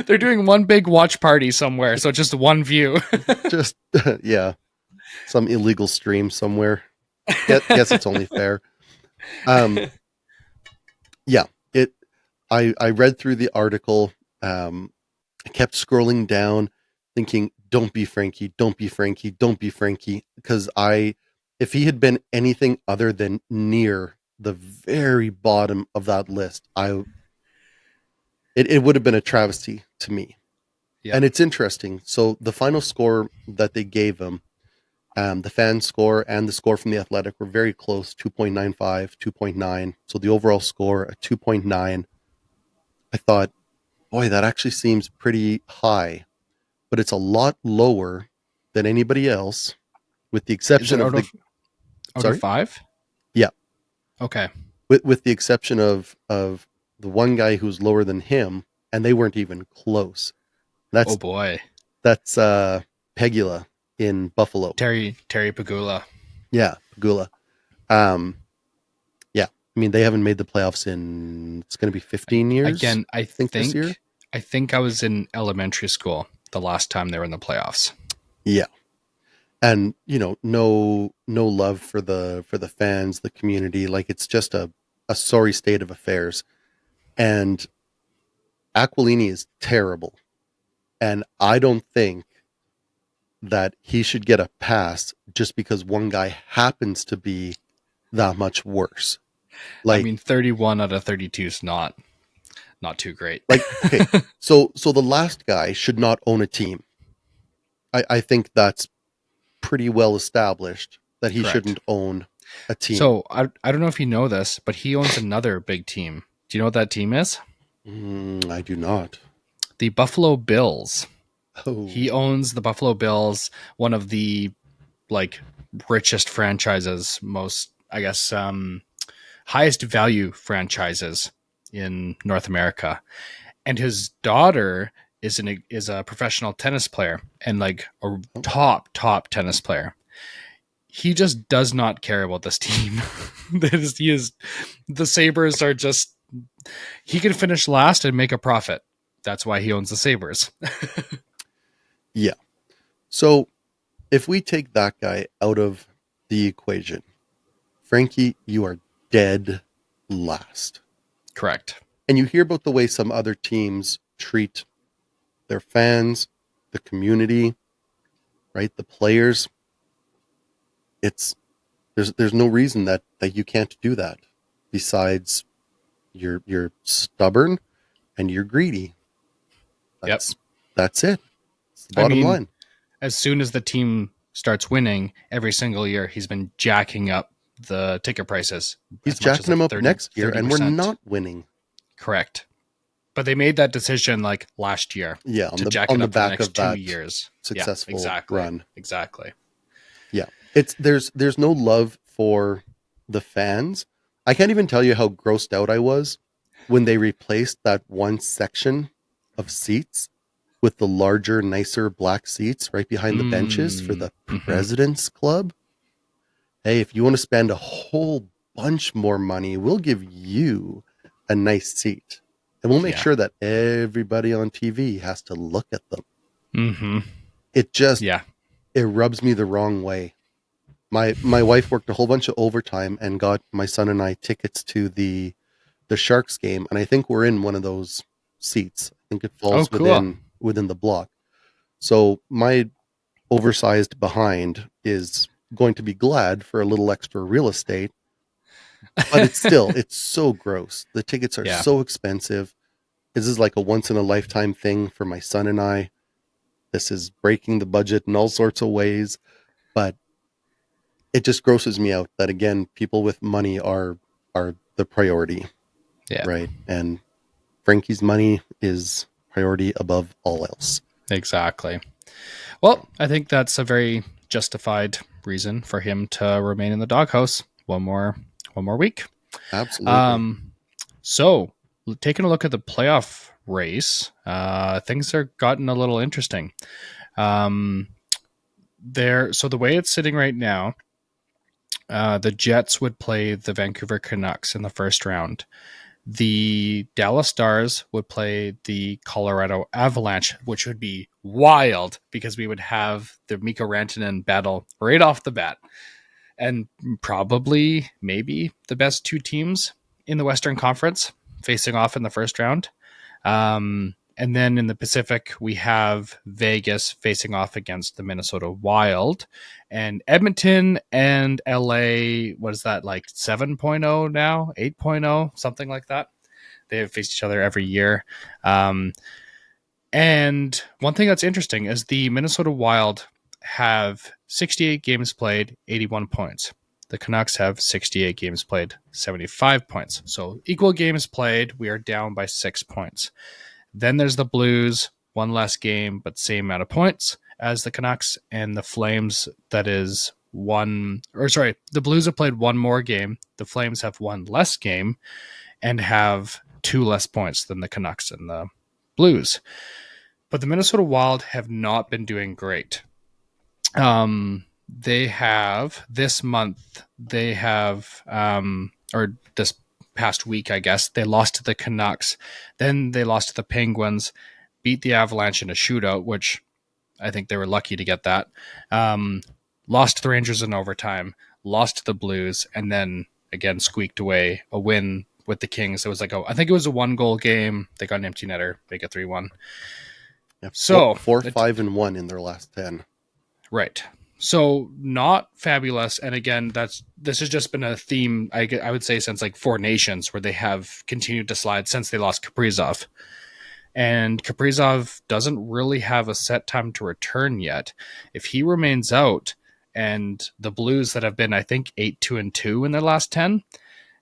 A: They're doing one big watch party somewhere, so just one view.
B: Just yeah, some illegal stream somewhere. Guess it's only fair. Yeah, it. I read through the article. I kept scrolling down, thinking, "Don't be Frankie, don't be Frankie, don't be Frankie," because if he had been anything other than near the very bottom of that list, it would have been a travesty to me.
A: Yeah.
B: And it's interesting. So the final score that they gave him, the fan score and the score from the Athletic were very close, 2.95, 2.9. So the overall score, a 2.9. I thought, boy, that actually seems pretty high, but it's a lot lower than anybody else, with the exception of the...
A: Out of 5?
B: Yeah.
A: Okay.
B: With the exception of the one guy who's lower than him, and they weren't even close.
A: Oh boy.
B: That's Pegula in Buffalo.
A: Terry Pegula.
B: Yeah, Pegula. Yeah. I mean, they haven't made the playoffs in, it's going to be 15 years.
A: Again, I think
B: this year.
A: I think I was in elementary school the last time they were in the playoffs.
B: Yeah. And, you know, no love for the fans, the community. Like, it's just a sorry state of affairs. And Aquilini is terrible. And I don't think that he should get a pass just because one guy happens to be that much worse. Like,
A: I mean, 31 out of 32 is not too great.
B: Like, okay, so the last guy should not own a team. I think that's pretty well established that he
A: Correct.
B: shouldn't own a team.
A: So I don't know if you know this, but he owns another big team. Do you know what that team is?
B: I do not.
A: The Buffalo Bills.
B: Oh,
A: He owns the Buffalo Bills, one of the like richest franchises, most, I guess, highest value franchises in North America. And his daughter is a professional tennis player and like a top tennis player. He just does not care about this team. The Sabres are just, he can finish last and make a profit. That's why he owns the Sabres.
B: yeah. So if we take that guy out of the equation, Frankie, you are dead last.
A: Correct.
B: And you hear about the way some other teams treat their fans, the community, right? The players. There's no reason that you can't do that. Besides, you're stubborn and you're greedy. That's it. It's the bottom line.
A: As soon as the team starts winning every single year, he's been jacking up the ticket prices.
B: He's jacking them up next year, and we're not winning.
A: Correct. But they made that decision like last year.
B: Yeah,
A: on the back of that 2 years.
B: Successful
A: exactly.
B: run.
A: Exactly.
B: Yeah. There's no love for the fans. I can't even tell you how grossed out I was when they replaced that one section of seats with the larger, nicer black seats right behind the benches for the President's Club. Hey, if you want to spend a whole bunch more money, we'll give you a nice seat. And we'll make sure that everybody on TV has to look at them.
A: Mm-hmm.
B: It just, it rubs me the wrong way. My wife worked a whole bunch of overtime and got my son and I tickets to the Sharks game, and I think we're in one of those seats. I think it falls
A: Oh, cool.
B: within the block. So my oversized behind is going to be glad for a little extra real estate, but it's so gross. The tickets are
A: Yeah.
B: so expensive. This is like a once in a lifetime thing for my son and I. This is breaking the budget in all sorts of ways, but it just grosses me out that again, people with money are the priority.
A: Yeah.
B: Right. And Frankie's money is priority above all else.
A: Exactly. Well, I think that's a very justified reason for him to remain in the doghouse one more week.
B: Absolutely.
A: So taking a look at the playoff race, things are gotten a little interesting. So the way it's sitting right now, the Jets would play the Vancouver Canucks in the first round. The Dallas Stars would play the Colorado Avalanche, which would be wild because we would have the Mikko Rantanen battle right off the bat. And probably, maybe the best two teams in the Western Conference facing off in the first round. And then in the Pacific, we have Vegas facing off against the Minnesota Wild, and Edmonton and LA. What is that, like 7.0 now, 8.0, something like that? They have faced each other every year. And one thing that's interesting is the Minnesota Wild have 68 games played, 81 points. The Canucks have 68 games played, 75 points. So equal games played, we are down by 6 points. Then there's the Blues, one less game, but same amount of points as the Canucks, and the Flames, that is the Blues have played one more game. The Flames have one less game and have 2 less points than the Canucks and the Blues. But the Minnesota Wild have not been doing great. They have this month, or this past week, I guess, they lost to the Canucks. Then they lost to the Penguins, beat the Avalanche in a shootout, which I think they were lucky to get that. Lost to the Rangers in overtime, lost to the Blues, and then again squeaked away a win with the Kings. It was like I think it was a 1-goal game. They got an empty netter, make it 3-1.
B: Yeah,
A: So
B: 4-5-1 in their last 10.
A: Right. So not fabulous. And again, this has just been a theme, I would say, since like Four Nations, where they have continued to slide since they lost Kaprizov. And Kaprizov doesn't really have a set time to return yet. If he remains out, and the Blues that have been, I think, 8-2-2 in their last 10,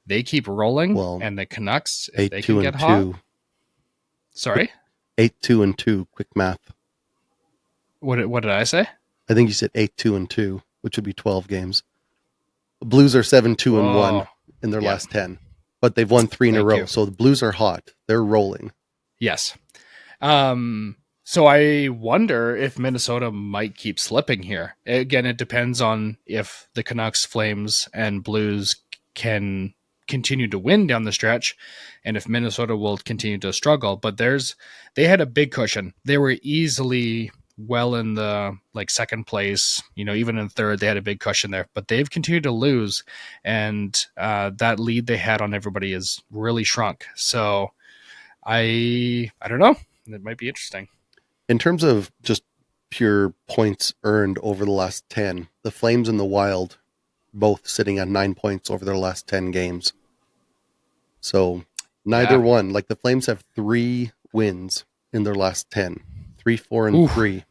A: they keep rolling.
B: Well,
A: and the Canucks, if they can get
B: 8-2-2.
A: hot. Sorry?
B: 8-2-2. Quick math.
A: What did I say?
B: I think you said 8-2-2, which would be 12 games. The Blues are 7-2-1 in their last 10, but they've won 3 in a row. So the Blues are hot. They're rolling.
A: Yes. So I wonder if Minnesota might keep slipping here. Again, it depends on if the Canucks, Flames, and Blues can continue to win down the stretch, and if Minnesota will continue to struggle. But they had a big cushion. They were easily well in the second place, even in third, they had a big cushion there, but they've continued to lose, and that lead they had on everybody is really shrunk. So I don't know. It might be interesting.
B: In terms of just pure points earned over the last 10, the Flames and the Wild both sitting at 9 points over their last 10 games. So neither one, the Flames have 3 wins in their last 10, 3, 4, and 3.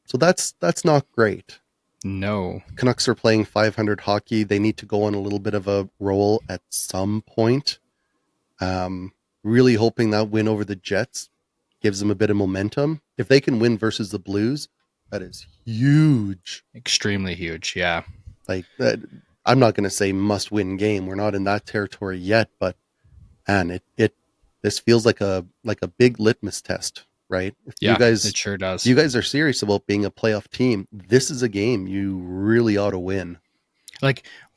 B: So that's not great.
A: No.
B: Canucks are playing 500 hockey. They need to go on a little bit of a roll at some point. Really hoping that win over the Jets gives them a bit of momentum. If they can win versus the Blues, that is huge.
A: Extremely huge, yeah.
B: I'm not going to say must-win game. We're not in that territory yet, but man, this feels like a big litmus test, right?
A: It sure does.
B: If you guys are serious about being a playoff team, this is a game you really ought to win.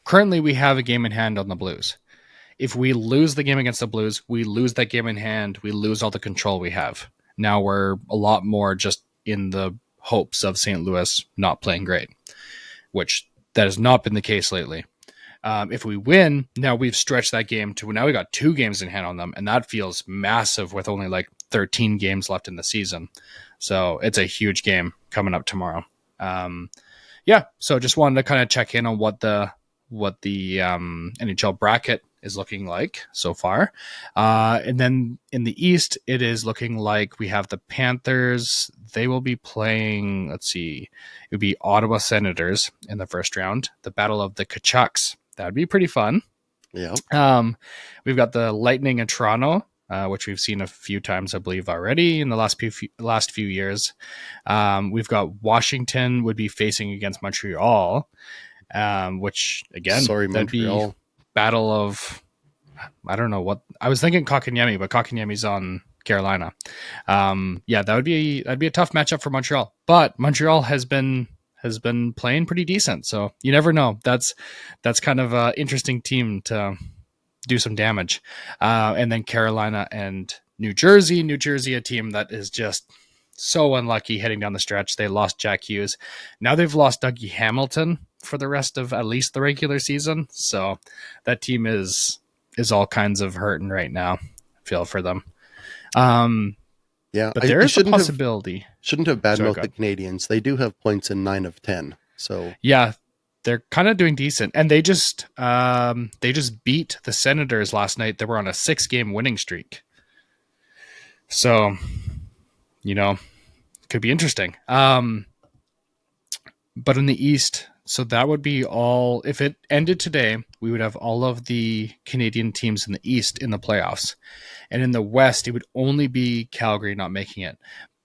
A: Currently, we have a game in hand on the Blues. If we lose the game against the Blues, we lose that game in hand. We lose all the control we have. Now we're a lot more just in the hopes of St. Louis not playing great, which That has not been the case lately. If we win, now we've stretched that game to now we got 2 games in hand on them, and that feels massive with only like 13 games left in the season. So it's a huge game coming up tomorrow. So just wanted to kind of check in on what the NHL bracket is looking like so far. And then in the East, it is looking like we have the Panthers. They will be playing, let's see, it would be Ottawa Senators in the first round, the Battle of the Kachucks. That would be pretty fun.
B: Yeah.
A: We've got the Lightning in Toronto, which we've seen a few times, I believe, already in the last few years. We've got Washington would be facing against Montreal, which again, that'd
B: Montreal.
A: be battle of, I don't know what I was thinking, Kotkaniemi, but Kotkaniemi's on Carolina. That'd be a tough matchup for Montreal, but Montreal has been playing pretty decent, so you never know. That's kind of an interesting team to do some damage. And then Carolina and New Jersey, a team that is just so unlucky heading down the stretch. They lost Jack Hughes. Now they've lost Dougie Hamilton for the rest of at least the regular season. So that team is all kinds of hurting right now. I feel for them. But there is a possibility.
B: Shouldn't have badmouthed the Canadians. They do have points in 9 of 10. So
A: yeah, they're kind of doing decent, and they just beat the Senators last night. They were on a 6-game winning streak. So, could be interesting. But in the East, so that would be all. If it ended today, we would have all of the Canadian teams in the East in the playoffs. And in the West, it would only be Calgary not making it.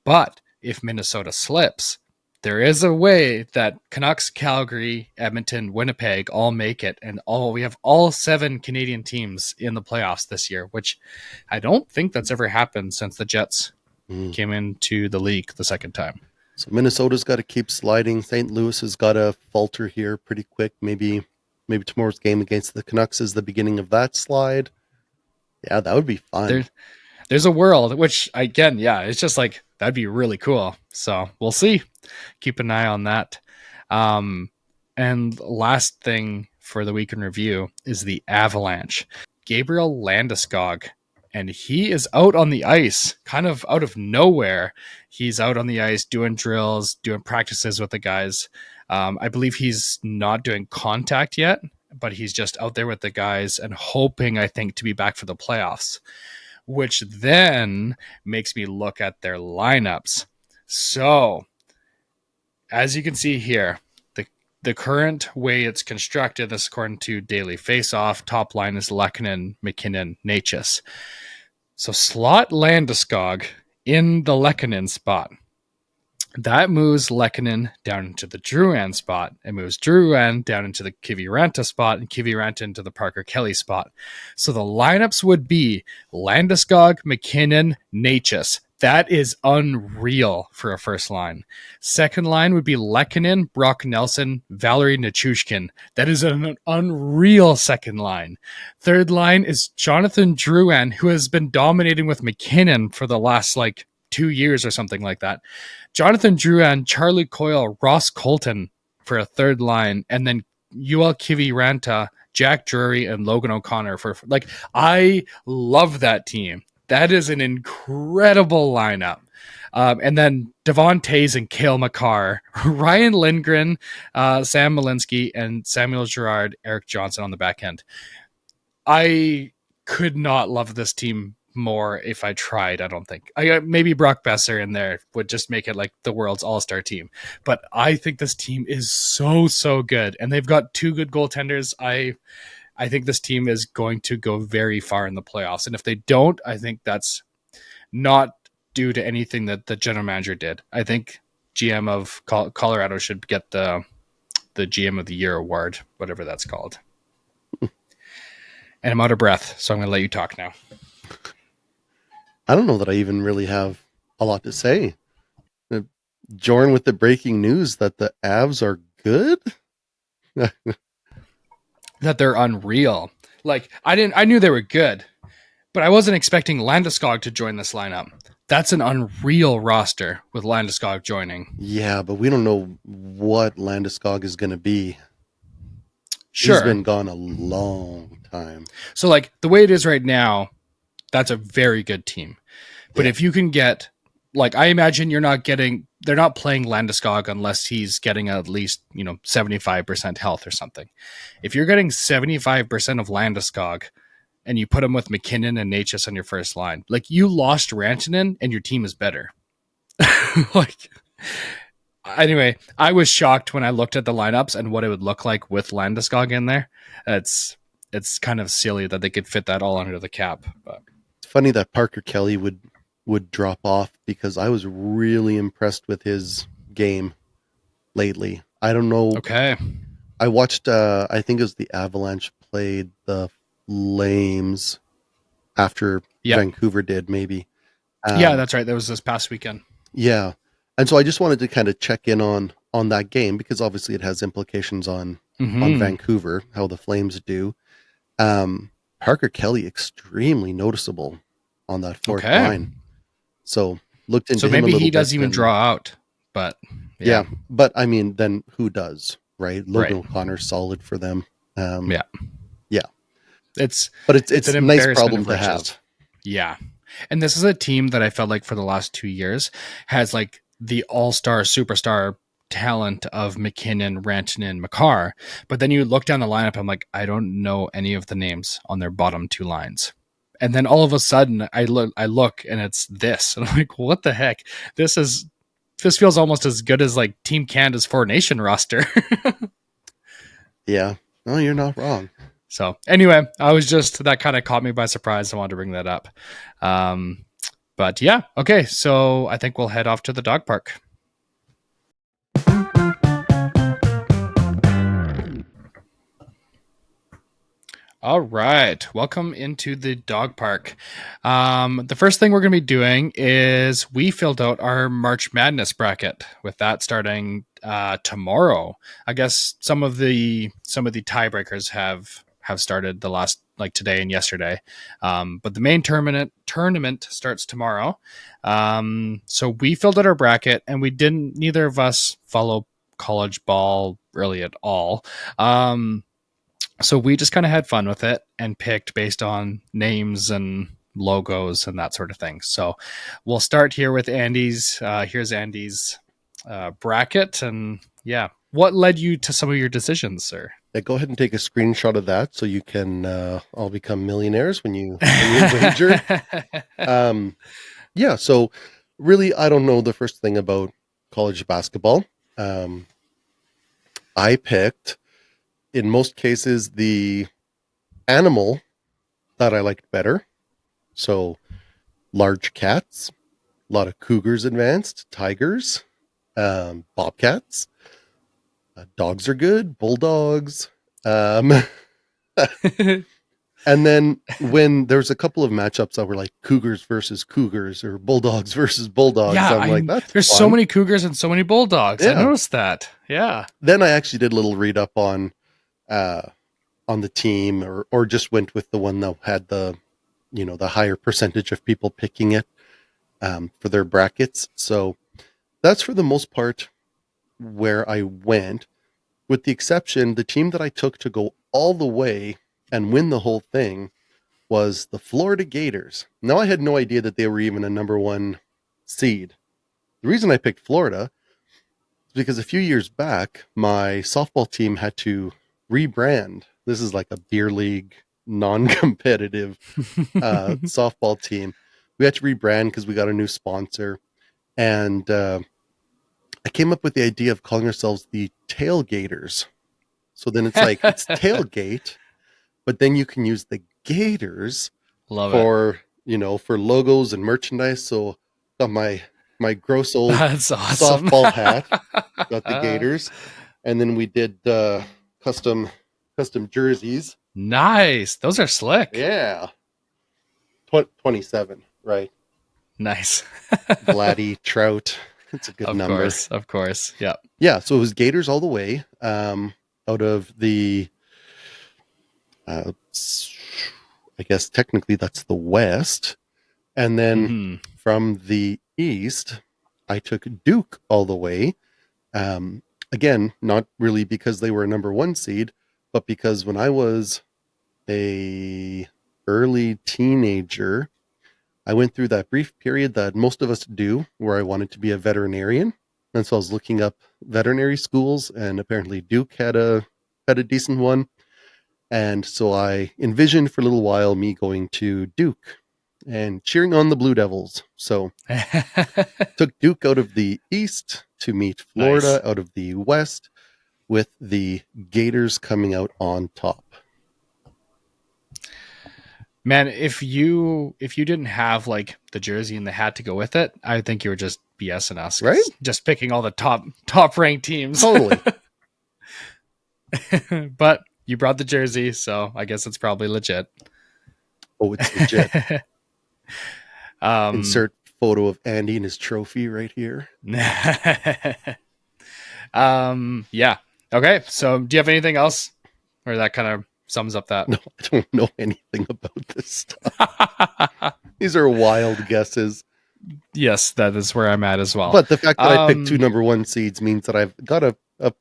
A: But if Minnesota slips, there is a way that Canucks, Calgary, Edmonton, Winnipeg all make it. And we have all 7 Canadian teams in the playoffs this year, which I don't think that's ever happened since the Jets came into the league the second time.
B: So Minnesota's got to keep sliding. St. Louis has got to falter here pretty quick. Maybe tomorrow's game against the Canucks is the beginning of that slide. Yeah, that would be fun.
A: There's a world, which again, it's just like, that'd be really cool. So we'll see. Keep an eye on that. And last thing for the week in review is the Avalanche. Gabriel Landeskog. And he is out on the ice, kind of out of nowhere. He's out on the ice doing drills, doing practices with the guys. I believe he's not doing contact yet, but he's just out there with the guys and hoping, I think, to be back for the playoffs, which then makes me look at their lineups. So, as you can see here, the current way it's constructed, this according to Daily Faceoff, top line is Lehkonen, McKinnon, Necas. So slot Landeskog in the Lehkonen spot. That moves Lehkonen down into the Drouin spot. It moves Drouin down into the Kiviranta spot and Kiviranta into the Parker Kelly spot. So the lineups would be Landeskog, McKinnon, Necas. That is unreal for a first line. Second line would be Lehkonen, Brock Nelson, Valerie Nichushkin. That is an unreal second line. Third line is Jonathan Drouin, who has been dominating with McKinnon for the last 2 years or something like that. Jonathan Drouin, Charlie Coyle, Ross Colton for a third line, and then Yoel Kiviranta, Jack Drury, and Logan O'Connor for I love that team. That is an incredible lineup. And then Devon Tays and Cale Makar, Ryan Lindgren, Sam Malinsky, and Samuel Girard, Eric Johnson on the back end. I could not love this team more if I tried, I don't think. Maybe Brock Besser in there would just make it like the world's all-star team. But I think this team is so good. And they've got 2 good goaltenders. I think this team is going to go very far in the playoffs. And if they don't, I think that's not due to anything that the general manager did. I think GM of Colorado should get the GM of the Year award, whatever that's called. And I'm out of breath, so I'm going to let you talk now.
B: I don't know that I even really have a lot to say. Jorn with the breaking news that the Avs are good?
A: That they're unreal. I knew they were good, but I wasn't expecting Landeskog to join this lineup. That's an unreal roster with Landeskog joining.
B: Yeah, but we don't know what Landeskog is going to be.
A: Sure.
B: He's been gone a long time.
A: So like the way it is right now, that's a very good team. But
B: Yeah.
A: if you can get, like, I imagine they're not playing Landeskog unless he's getting at least, 75% health or something. If you're getting 75% of Landeskog and you put him with McKinnon and Natchez on your first line, like, you lost Rantanen and your team is better. Like, anyway, I was shocked when I looked at the lineups and what it would look like with Landeskog in there. It's kind of silly that they could fit that all under the cap. But
B: It's funny that Parker Kelly would drop off because I was really impressed with his game lately. I don't know.
A: okay.
B: I watched, I think it was the Avalanche played the Flames after
A: Yep.
B: Vancouver did, maybe.
A: Yeah, that's right. That was this past weekend.
B: Yeah. And so I just wanted to kind of check in on that game because obviously it has implications on
A: Mhm.
B: Vancouver, how the Flames do. Parker Kelly, extremely noticeable on that fourth
A: Okay.
B: line. So looked into
A: So
B: him a
A: maybe
B: little
A: he
B: bit
A: doesn't even
B: and-
A: draw out, but
B: Yeah. But I mean, then who does, right? Logan
A: Right.
B: O'Connor's solid for them.
A: Yeah. It's
B: But it's
A: an
B: a nice
A: embarrassment
B: problem
A: of
B: to
A: riches.
B: have.
A: Yeah. And this is a team that I felt like for the last 2 years has like the all-star superstar talent of McKinnon, Rantanen, Makar. But then you look down the lineup, I'm like, I don't know any of the names on their bottom two lines. And then all of a sudden I look and it's this. And I'm like, what the heck? This feels almost as good as like Team Canada's Four Nation roster.
B: Yeah. No, you're not wrong.
A: So anyway, that kind of caught me by surprise. I wanted to bring that up. But yeah, okay. So I think we'll head off to the dog park. All right. Welcome into the dog park. The first thing we're going to be doing is we filled out our March Madness bracket with that starting tomorrow. I guess some of the tiebreakers have started the last, like today and yesterday. But the main tournament starts tomorrow. So we filled out our bracket and neither of us follow college ball really at all. So we just kind of had fun with it and picked based on names and logos and that sort of thing. So we'll start here with Andy's. Here's Andy's bracket. And yeah, what led you to some of your decisions, sir?
B: Yeah, go ahead and take a screenshot of that so you can all become millionaires when you wager. Yeah, so really, I don't know the first thing about college basketball. I picked, in most cases, the animal that I liked better. So large cats, a lot of cougars advanced, tigers, bobcats. Dogs are good, bulldogs. And then when there's a couple of matchups that were like cougars versus cougars or bulldogs versus bulldogs,
A: Yeah,
B: I'm like, that's
A: there's
B: fun.
A: so many cougars and so many bulldogs. I
B: Yeah.
A: noticed that. Yeah.
B: Then I actually did a little read up on the team or just went with the one that had the higher percentage of people picking it for their brackets. So that's for the most part where I went, with the exception, the team that I took to go all the way and win the whole thing was the Florida Gators. Now, I had no idea that they were even a number one seed. The reason I picked Florida is because a few years back, my softball team had to rebrand. This is like a beer league, non-competitive softball team. We had to rebrand because we got a new sponsor. And I came up with the idea of calling ourselves the Tailgaters. So then it's like, it's tailgate, but then you can use the Gators
A: Love
B: for logos and merchandise. So got my gross old
A: That's awesome.
B: softball hat, got the Gators, and then we did custom jerseys.
A: Nice. Those are slick.
B: Yeah, 27, right?
A: Nice.
B: Vladdy, Trout. It's a good number.
A: Of course. Yeah.
B: Yeah, so it was Gators all the way. Out of the, I guess technically that's the West, and then
A: Mhm.
B: from the East, I took Duke all the way. Again, not really because they were a number one seed, but because when I was a early teenager, I went through that brief period that most of us do where I wanted to be a veterinarian. And so I was looking up veterinary schools, and apparently Duke had a decent one. And so I envisioned for a little while me going to Duke and cheering on the Blue Devils. So took Duke out of the East to meet Florida out of the West, with the Gators coming out on top.
A: Man, if you didn't have like the jersey and the hat to go with it, I think you were just BSing us,
B: Right?
A: Just picking all the top ranked teams.
B: Totally.
A: But you brought the jersey, so I guess it's probably legit.
B: Oh, it's legit. Insert photo of Andy and his trophy right here.
A: Yeah. Okay. So do you have anything else? Or that kind of sums up that?
B: No, I don't know anything about this stuff. These are wild guesses.
A: Yes, that is where I'm at as well.
B: But the fact that I picked 2 number 1 seeds means that I've got a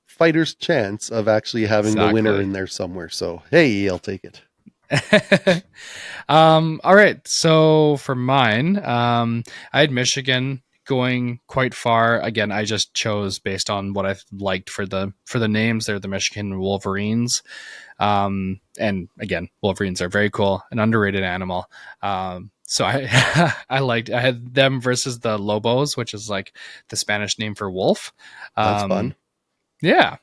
B: fighter's chance of actually having the winner in there somewhere. So, hey, I'll take it.
A: All right. So for mine, I had Michigan going quite far. Again, I just chose based on what I liked for the names. They're the Michigan Wolverines. And again, Wolverines are very cool, an underrated animal. So I had them versus the Lobos, which is like the Spanish name for wolf.
B: That's fun.
A: Yeah.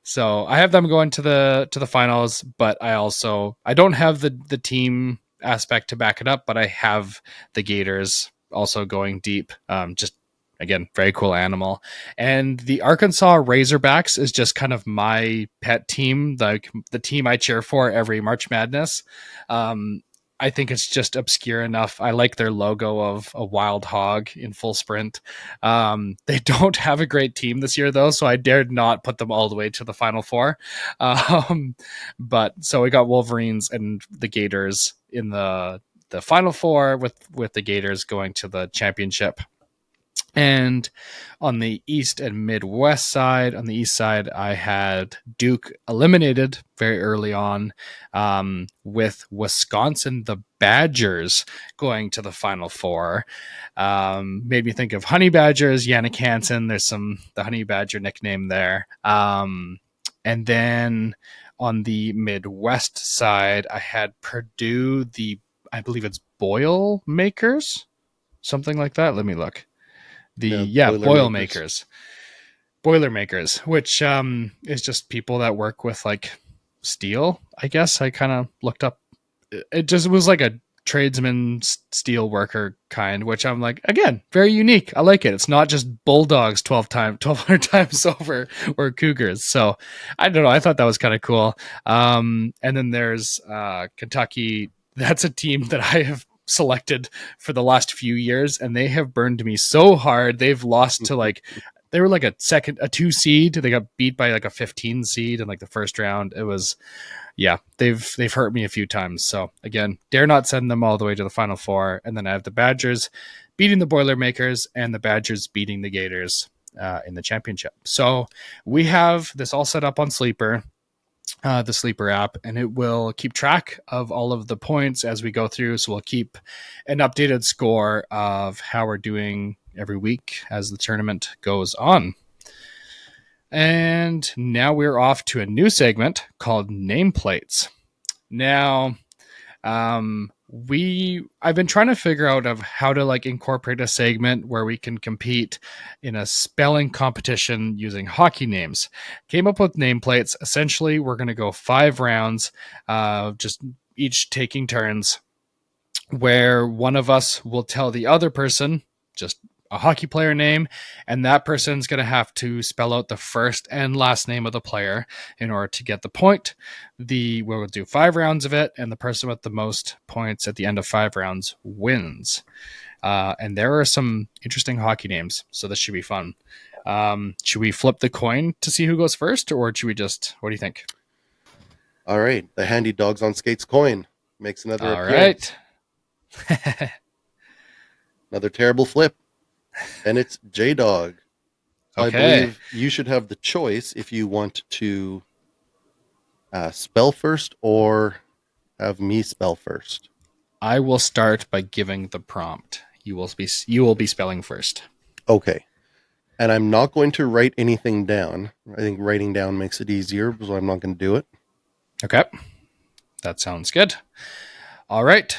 A: So I have them going to the finals, but I don't have the team aspect to back it up, but I have the Gators also going deep. Just again, very cool animal. And the Arkansas Razorbacks is just kind of my pet team, like the team I cheer for every March Madness. I think it's just obscure enough. I like their logo of a wild hog in full sprint. They don't have a great team this year, though, so I dared not put them all the way to the Final Four. But so we got Wolverines and the Gators in the Final Four, with the Gators going to the championship. And on the East and Midwest side, on the East side, I had Duke eliminated very early on, with Wisconsin, the Badgers, going to the Final Four. Made me think of Honey Badgers, Yannick Hansen. There's the Honey Badger nickname there. And then on the Midwest side, I had Purdue, I believe it's Boilermakers, something like that. Let me look. Boilermakers, which is just people that work with like steel. I guess I kind of looked up. It just was like a tradesman steel worker kind, which I'm like, again, very unique. I like it. It's not just Bulldogs 1,200 times over, or Cougars. So I don't know. I thought that was kind of cool. And then there's Kentucky. That's a team that I have selected for the last few years, and they have burned me so hard. They've lost to they were like a 2 seed. They got beat by like a 15 seed in like the first round. It was, yeah, they've hurt me a few times. So again, dare not send them all the way to the Final Four. And then I have the Badgers beating the Boilermakers and the Badgers beating the Gators in the championship. So we have this all set up on Sleeper. The Sleeper app, and it will keep track of all of the points as we go through. So we'll keep an updated score of how we're doing every week as the tournament goes on. And now we're off to a new segment called Nameplates. Now, I've been trying to figure out of how to like incorporate a segment where we can compete in a spelling competition using hockey names. Came up with nameplates. Essentially, we're going to go 5 rounds, just each taking turns, where one of us will tell the other person just a hockey player name, and that person's going to have to spell out the first and last name of the player in order to get the point. We'll do 5 rounds of it, and the person with the most points at the end of 5 rounds wins. And there are some interesting hockey names, so this should be fun. Should we flip the coin to see who goes first, or should we just, what do you think?
B: All right. The handy Dogs on Skates coin makes another
A: All
B: appearance.
A: right.
B: Another terrible flip. And it's J-Dog. So
A: Okay.
B: I believe you should have the choice if you want to spell first or have me spell first?
A: I will start by giving the prompt. You will be spelling first.
B: Okay. And I'm not going to write anything down. I think writing down makes it easier, so I'm not going to do it.
A: Okay. That sounds good. All right.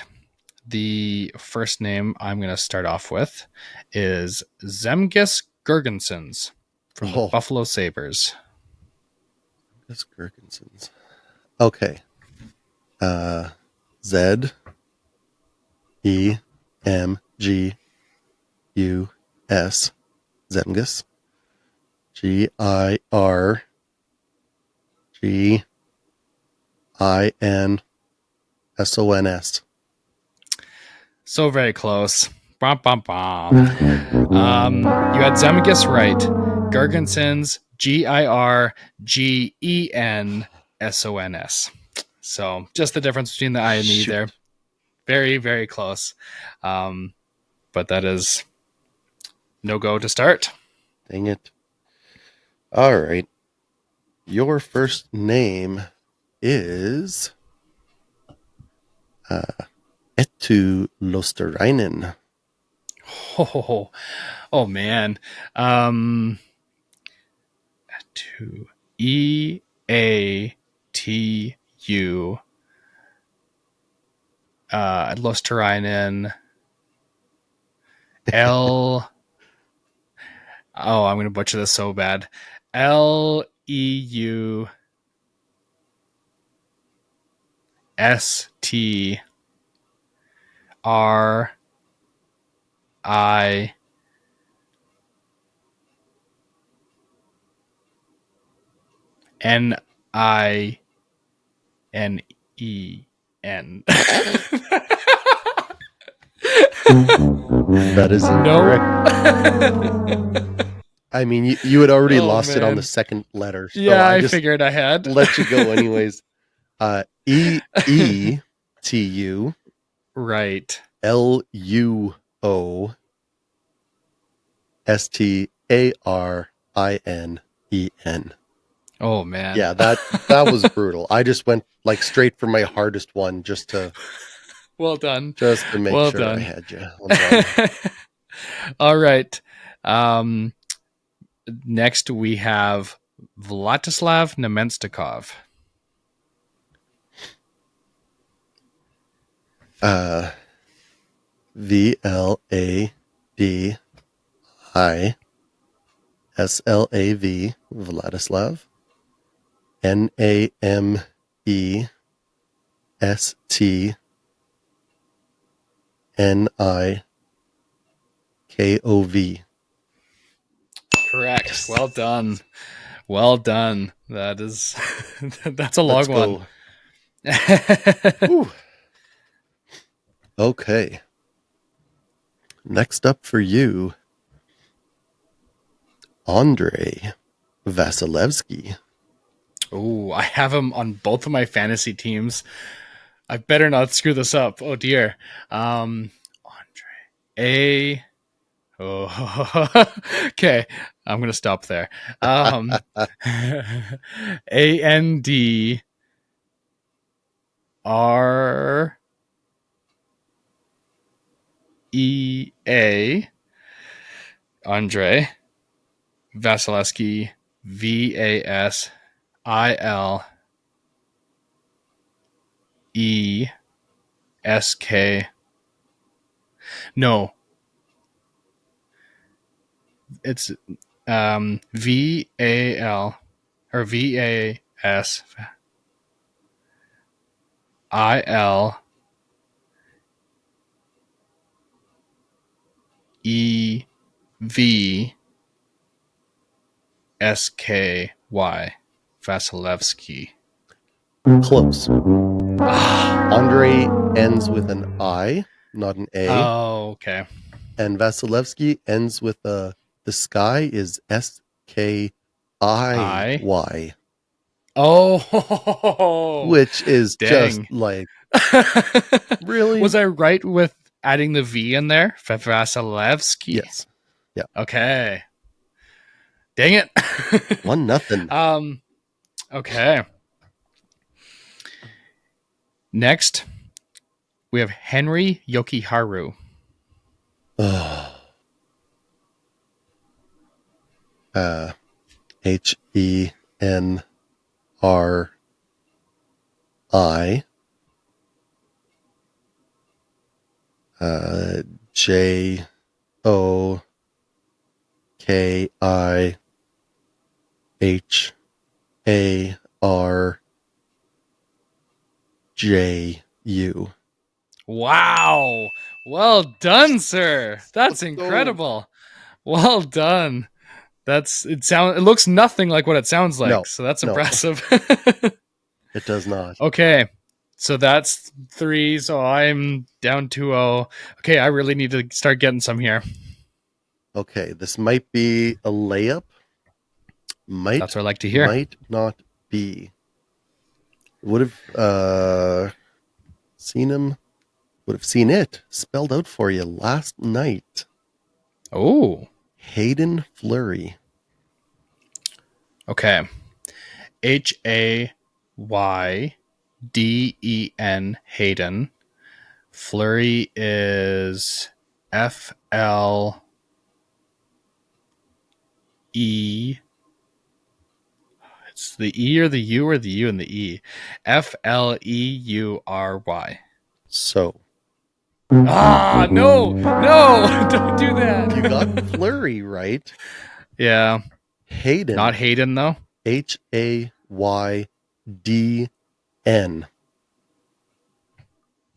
A: The first name I'm going to start off with is Zemgus Girgensons from the
B: Oh.
A: Buffalo Sabres.
B: That's Gherkinsons. Okay. Z E M G U S. Zemgus. G I R G I N S O N S.
A: So very close. Bum, bum, bum. You had Zemgus right. Girgensons, Girgensons. So just the difference between the I and the E
B: Shoot.
A: there. Very, very close. But that is no go to start.
B: Dang it. All right. Your first name is Etu Losterainen.
A: Oh man. To EATU. Losterainen. L. Oh, I'm going to butcher this so bad. LEU STRINEN.
B: That is incorrect. I mean, you had already lost it on
A: man.
B: the second letter. So
A: Yeah, I
B: just
A: figured I had.
B: let you go anyways. EETU
A: Right.
B: LUO STARINEN.
A: Oh man.
B: Yeah, that was brutal. I just went like straight for my hardest one just to
A: Well done.
B: make
A: Well
B: sure
A: done.
B: I had you. on one.
A: All right. Next we have Vladislav Nemenstikov.
B: VLADISLAV Vladislav. NAMESTNIKOV.
A: Correct.
B: Yes.
A: Well done. Well done. That is that's a long
B: Let's
A: one.
B: go. Whew. Okay. Next up for you, Andrei Vasilevsky.
A: Oh, I have him on both of my fantasy teams. I better not screw this up. Oh dear. Andre A. Oh, okay. I'm gonna stop there. AND REA Andre Vasilevsky VASILESK. No, it's VAL or VAS IL EV SKY Vasilevsky.
B: Close. Andrei ends with an I, not an A.
A: Oh, okay.
B: And Vasilevsky ends with the sky is SKIY.
A: Oh,
B: Which is just
A: dang.
B: like, really?
A: Was I right with adding the V in there? Vasilevsky?
B: Yes. Yeah.
A: Okay. Dang it.
B: 1-0.
A: Okay. Next, we have Henry Yokiharu.
B: HENRI JOKIHARJU.
A: Wow. Well done, sir. That's
B: Let's go.
A: incredible. Well done. It looks nothing like what it sounds like.
B: No,
A: So that's
B: no.
A: impressive.
B: It does not.
A: Okay. So that's 3. So I'm down 2-0. Okay, I really need to start getting some here.
B: Okay, this might be a layup.
A: That's what I like to hear.
B: Might not be. Would have seen him. Would have seen it spelled out for you last night.
A: Oh.
B: Hayden Fleury.
A: Okay. HAYDEN Hayden. Flurry is FLE. It's the E or the U or the U and the E. FLEURY.
B: So
A: Ah, no, don't do that.
B: you got Fleury right.
A: Yeah.
B: Hayden.
A: Not Hayden, though.
B: HAYDN.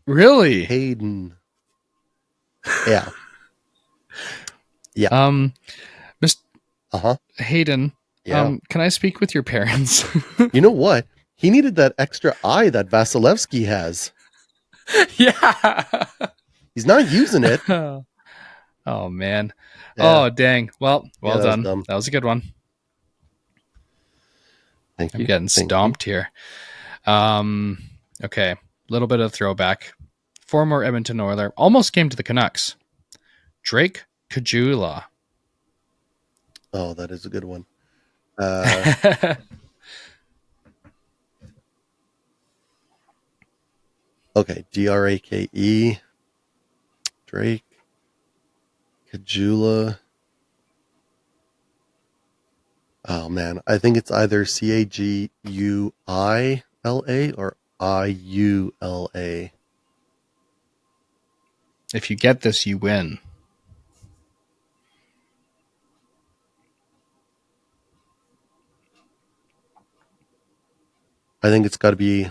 A: Really?
B: Hayden. Yeah.
A: Mr.
B: Uh-huh.
A: Hayden,
B: Yeah.
A: can I speak with your parents?
B: You know what? He needed that extra I that Vasilevsky has.
A: Yeah.
B: He's not using it.
A: Oh, man.
B: Yeah.
A: Oh, dang. Well,
B: Yeah, that was
A: done.
B: dumb.
A: That was a good one.
B: Thank you.
A: I'm getting
B: Thank
A: stomped here. Okay. A little bit of throwback. Former Edmonton Oiler. Almost came to the Canucks. Drake Caggiula.
B: Oh, that is a good one. Okay. DRAKE. Drake. Caggiula. Oh, man. I think it's either CAGUILA or IULA.
A: If you get this, you win.
B: I think it's got to be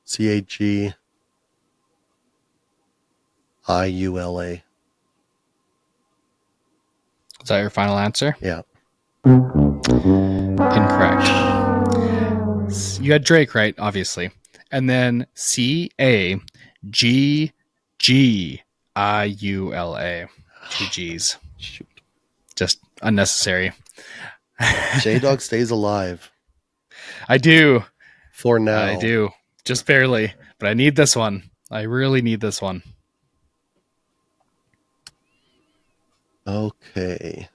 B: CAGIULA.
A: Is that your final answer?
B: Yeah.
A: Incorrect. You had Drake, right? Obviously. And then CAGGIULA. 2 G's.
B: Shoot.
A: Just unnecessary.
B: J-Dog stays alive
A: I do.
B: for now.
A: I do. Just barely. But I need this one. I really need this one.
B: Okay.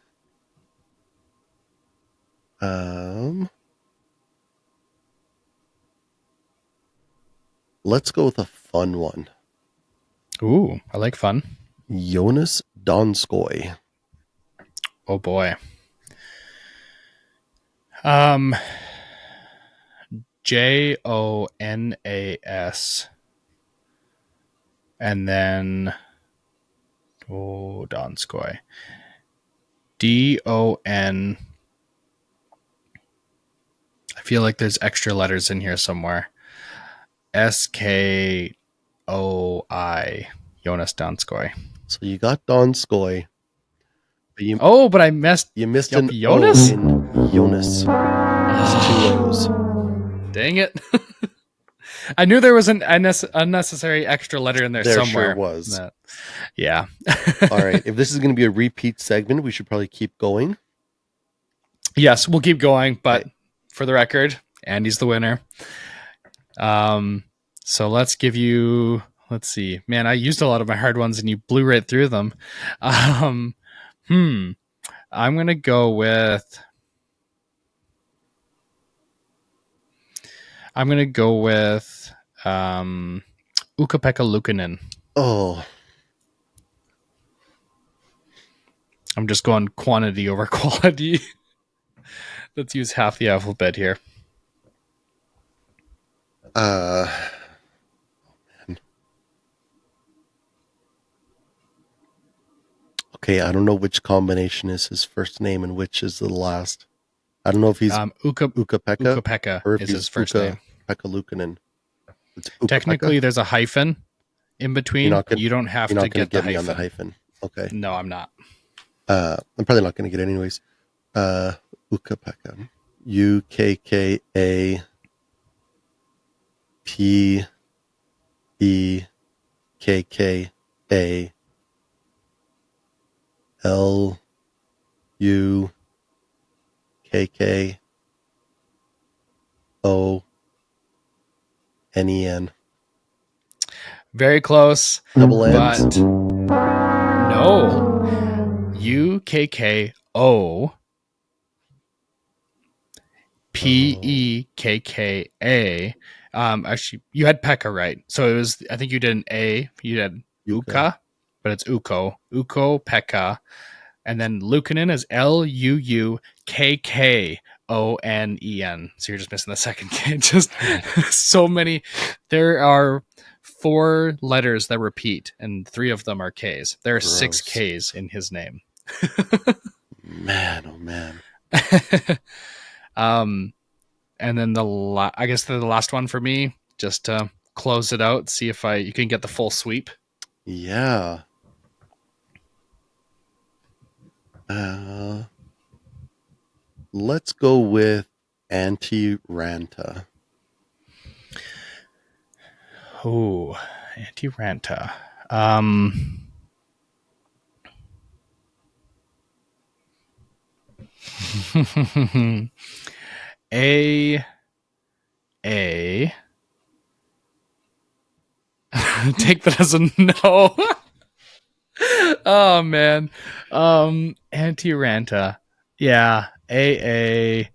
B: Let's go with a fun one.
A: Ooh, I like fun.
B: Jonas Donskoy.
A: Oh boy. JONAS. And then Donskoy. DON. I feel like there's extra letters in here somewhere. SKOI. Jonas Donskoy.
B: So you got Donskoy. But
A: But I missed.
B: you missed
A: Yup,
B: an
A: Jonas?
B: O in Jonas. It's 2 O's.
A: Dang it. I knew there was an unnecessary extra letter in there
B: There
A: somewhere.
B: sure was.
A: Yeah.
B: All right. If this is going to be a repeat segment, we should probably keep going.
A: Yes, we'll keep going, but for the record, Andy's the winner. So let's see. Man, I used a lot of my hard ones and you blew right through them. I'm going to go with Ukko-Pekka Luukkonen.
B: Oh,
A: I'm just going quantity over quality. Let's use half the alphabet here.
B: man. Okay, I don't know which combination is his first name and which is the last. I don't know if he's
A: Ukko-Pekka
B: Ukko-Pekka or if
A: is
B: he's
A: his first name.
B: Pekka Luukkonen. It's Ukko-Pekka?
A: Technically, there's a hyphen in between. You don't have
B: You're
A: to
B: not going
A: get
B: to
A: the
B: get me
A: hyphen.
B: on the hyphen. Okay.
A: No, I'm not.
B: I'm probably not going to get it anyways. Ukko-Pekka. UkkaPekka LUKKONEN.
A: Very close.
B: Double N's.
A: But no. UKKOPEKKA. Actually, you had Pekka right. So it was, I think you did an A. You had Ukka, but it's Ukko. Ukko-Pekka. And then Luukkonen is LUUKKONEN. So you're just missing the second K. Just so many. There are 4 letters that repeat, and 3 of them are Ks. There are 6 Ks in his name.
B: Man, oh man.
A: And then I guess the last one for me, just to close it out, see if you can get the full sweep.
B: Yeah. Let's go with Antti Ranta.
A: Oh, Antti Ranta. Take that as a no. Oh man. Antti Ranta. Yeah. AANTII.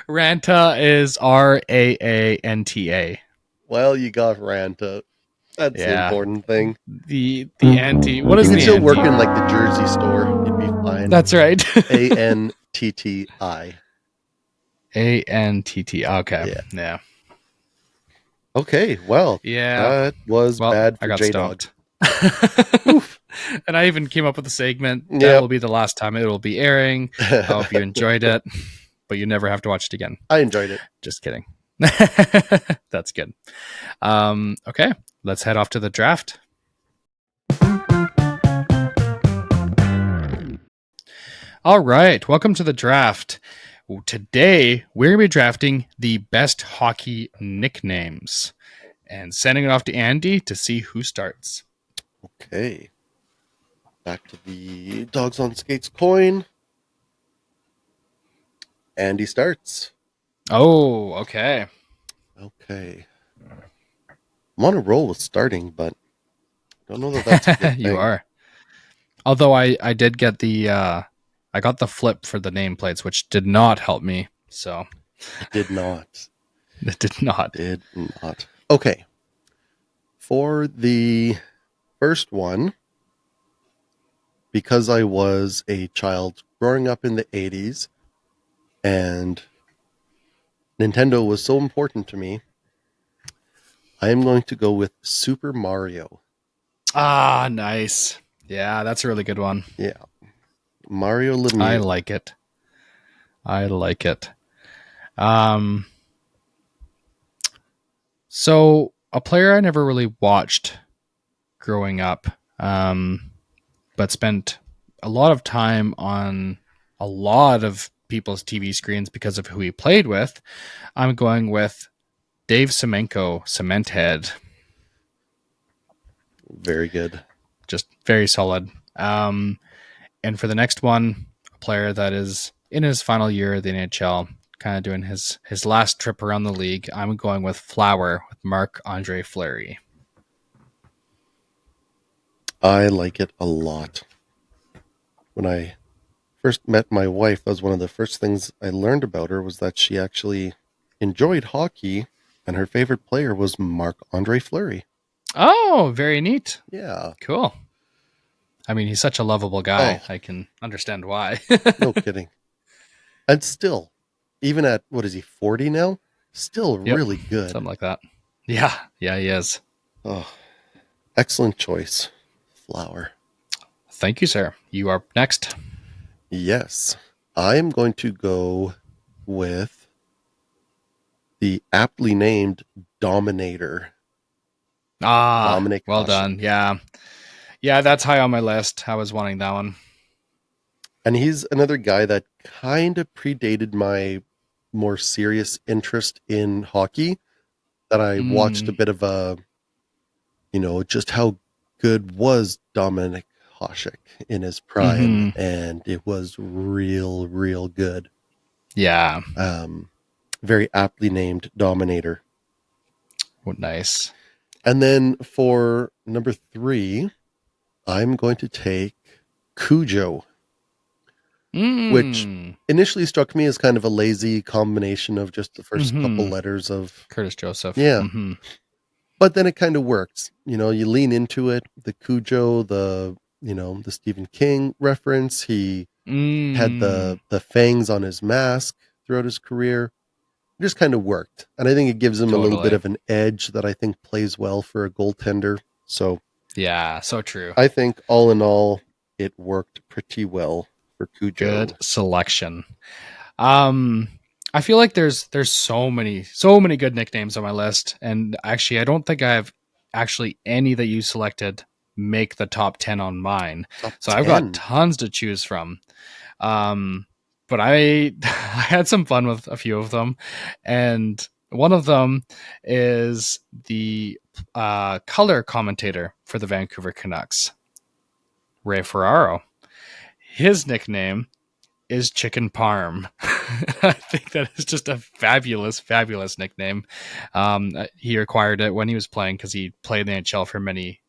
A: Ranta is RAANTA.
B: Well, you got Ranta. That's the important thing.
A: The anti. What is
B: you
A: the
B: can still
A: anti?
B: work in like the Jersey store. You'd be fine.
A: That's right.
B: ANTTI.
A: ANTT. Okay. Yeah.
B: Okay. Well.
A: Yeah.
B: That was bad for
A: I got
B: J-Dog.
A: stumped. And I even came up with a segment that will be the last time it will be airing. I hope you enjoyed it, but you never have to watch it again.
B: I enjoyed it.
A: Just kidding. That's good. Okay, let's head off to the draft. All right, welcome to the draft. Today, we're going to be drafting the best hockey nicknames and sending it off to Andy to see who starts.
B: Okay. Back to the Dogs on Skates coin. Andy starts.
A: Oh, okay.
B: Okay. I'm on a roll with starting, but I don't know that that's a good thing.
A: You are. Although I did get I got the flip for the nameplates, which did not help me. So
B: it did not.
A: It did not.
B: Did not. Okay. For the first one, because I was a child growing up in the 80s and Nintendo was so important to me, I am going to go with Super Mario.
A: Ah, nice. Yeah, that's a really good one.
B: Yeah. Mario Lemieux.
A: I like it. So a player I never really watched growing up, but spent a lot of time on a lot of people's TV screens because of who he played with. I'm going with Dave Semenko, Cementhead.
B: Very good.
A: Just very solid. And for the next one, a player that is in his final year of the NHL, kind of doing his last trip around the league, I'm going with Flower, with Marc-Andre Fleury.
B: I like it a lot. When I first met my wife, that was one of the first things I learned about her, was that she actually enjoyed hockey, and her favorite player was Marc-Andre Fleury.
A: Oh, very neat.
B: Yeah.
A: Cool. I mean, he's such a lovable guy.
B: Oh.
A: I can understand why.
B: No kidding. And still, even at, what is he, 40 now? Still
A: Yep.
B: really good.
A: Something like that. Yeah, he is.
B: Oh, excellent choice, Flower.
A: Thank you, sir. You are next.
B: Yes. I'm going to go with the aptly named Dominator. Dominic
A: Well
B: Hasek.
A: done. Yeah. Yeah, that's high on my list. I was wanting that one.
B: And he's another guy that kind of predated my more serious interest in hockey, that I watched a bit of just how good was Dominic Hasek in his prime, and it was real, real good.
A: Yeah.
B: Very aptly named Dominator.
A: Oh, nice.
B: And then for number 3, I'm going to take Cujo, which initially struck me as kind of a lazy combination of just the first couple letters of
A: Curtis Joseph.
B: Yeah. But then it kind of works. You lean into it. The Cujo, the Stephen King reference. He had the fangs on his mask throughout his career. It just kind of worked. And I think it gives him a little bit of an edge that I think plays well for a goaltender. So
A: yeah, so true.
B: I think all in all, it worked pretty well for Cujo.
A: Good selection. I feel like there's so many good nicknames on my list, and actually I don't think I have actually any that you selected make the top 10 on mine. So I've got tons to choose from. But I had some fun with a few of them, and one of them is the color commentator for the Vancouver Canucks, Ray Ferraro. His nickname is Chicken Parm. I think that is just a fabulous, fabulous nickname. He acquired it when he was playing because he played in the NHL for many,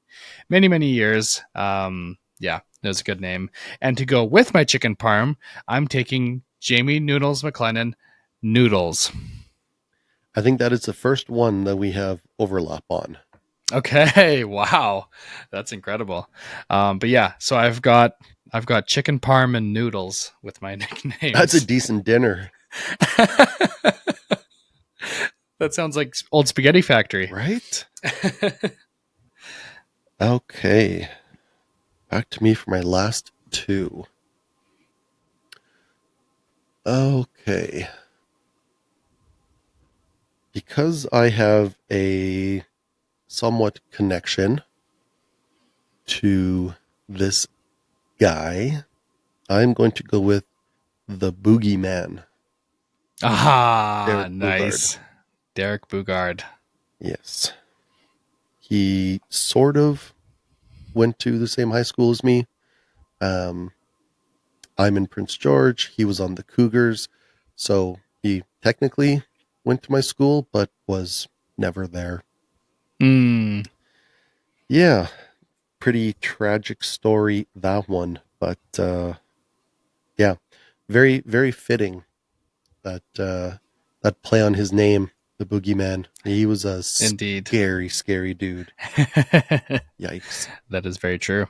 A: many, many years. Yeah, it was a good name. And to go with my Chicken Parm, I'm taking Jamie Noodles McLennan, Noodles.
B: I think that is the first one that we have overlap on.
A: Okay, wow, that's incredible. But yeah, so I've got Chicken Parm and Noodles with my nicknames.
B: That's a decent dinner.
A: That sounds like old Spaghetti Factory,
B: right? Okay, back to me for my last 2. Okay. Because I have a somewhat connection to this guy, I'm going to go with the Boogeyman.
A: Derek nice. Bugard. Derek Bugard.
B: Yes. He sort of went to the same high school as me. I'm in Prince George. He was on the Cougars. So he technically went to my school, but was never there. Yeah. Pretty tragic story, that one. But yeah, very, very fitting that that play on his name, the Boogeyman. He was a
A: indeed
B: scary, scary dude. Yikes.
A: That is very true.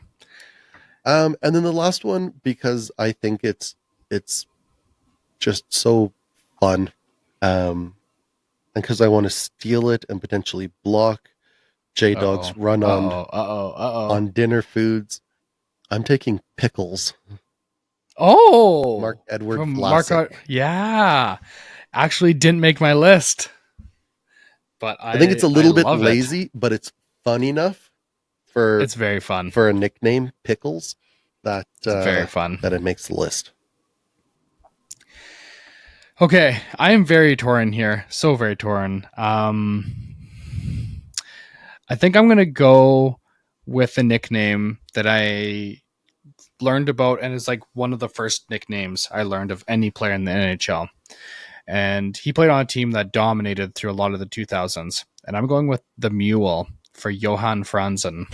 B: And then the last one, because I think it's just so fun, and because I want to steal it and potentially block J-Dog's run on dinner foods, I'm taking Pickles.
A: Oh,
B: Marc-Edouard Vlasic.
A: Yeah, actually didn't make my list, but I
B: think it's a little bit lazy, but it's fun enough for
A: it's very fun
B: for a nickname, Pickles. That
A: it's very fun
B: that it makes the list.
A: Okay, I am very torn here, so very torn. I think I'm gonna go with a nickname that I learned about, and is like one of the first nicknames I learned of any player in the NHL. And he played on a team that dominated through a lot of the 2000s. And I'm going with the Mule for Johan Franzen.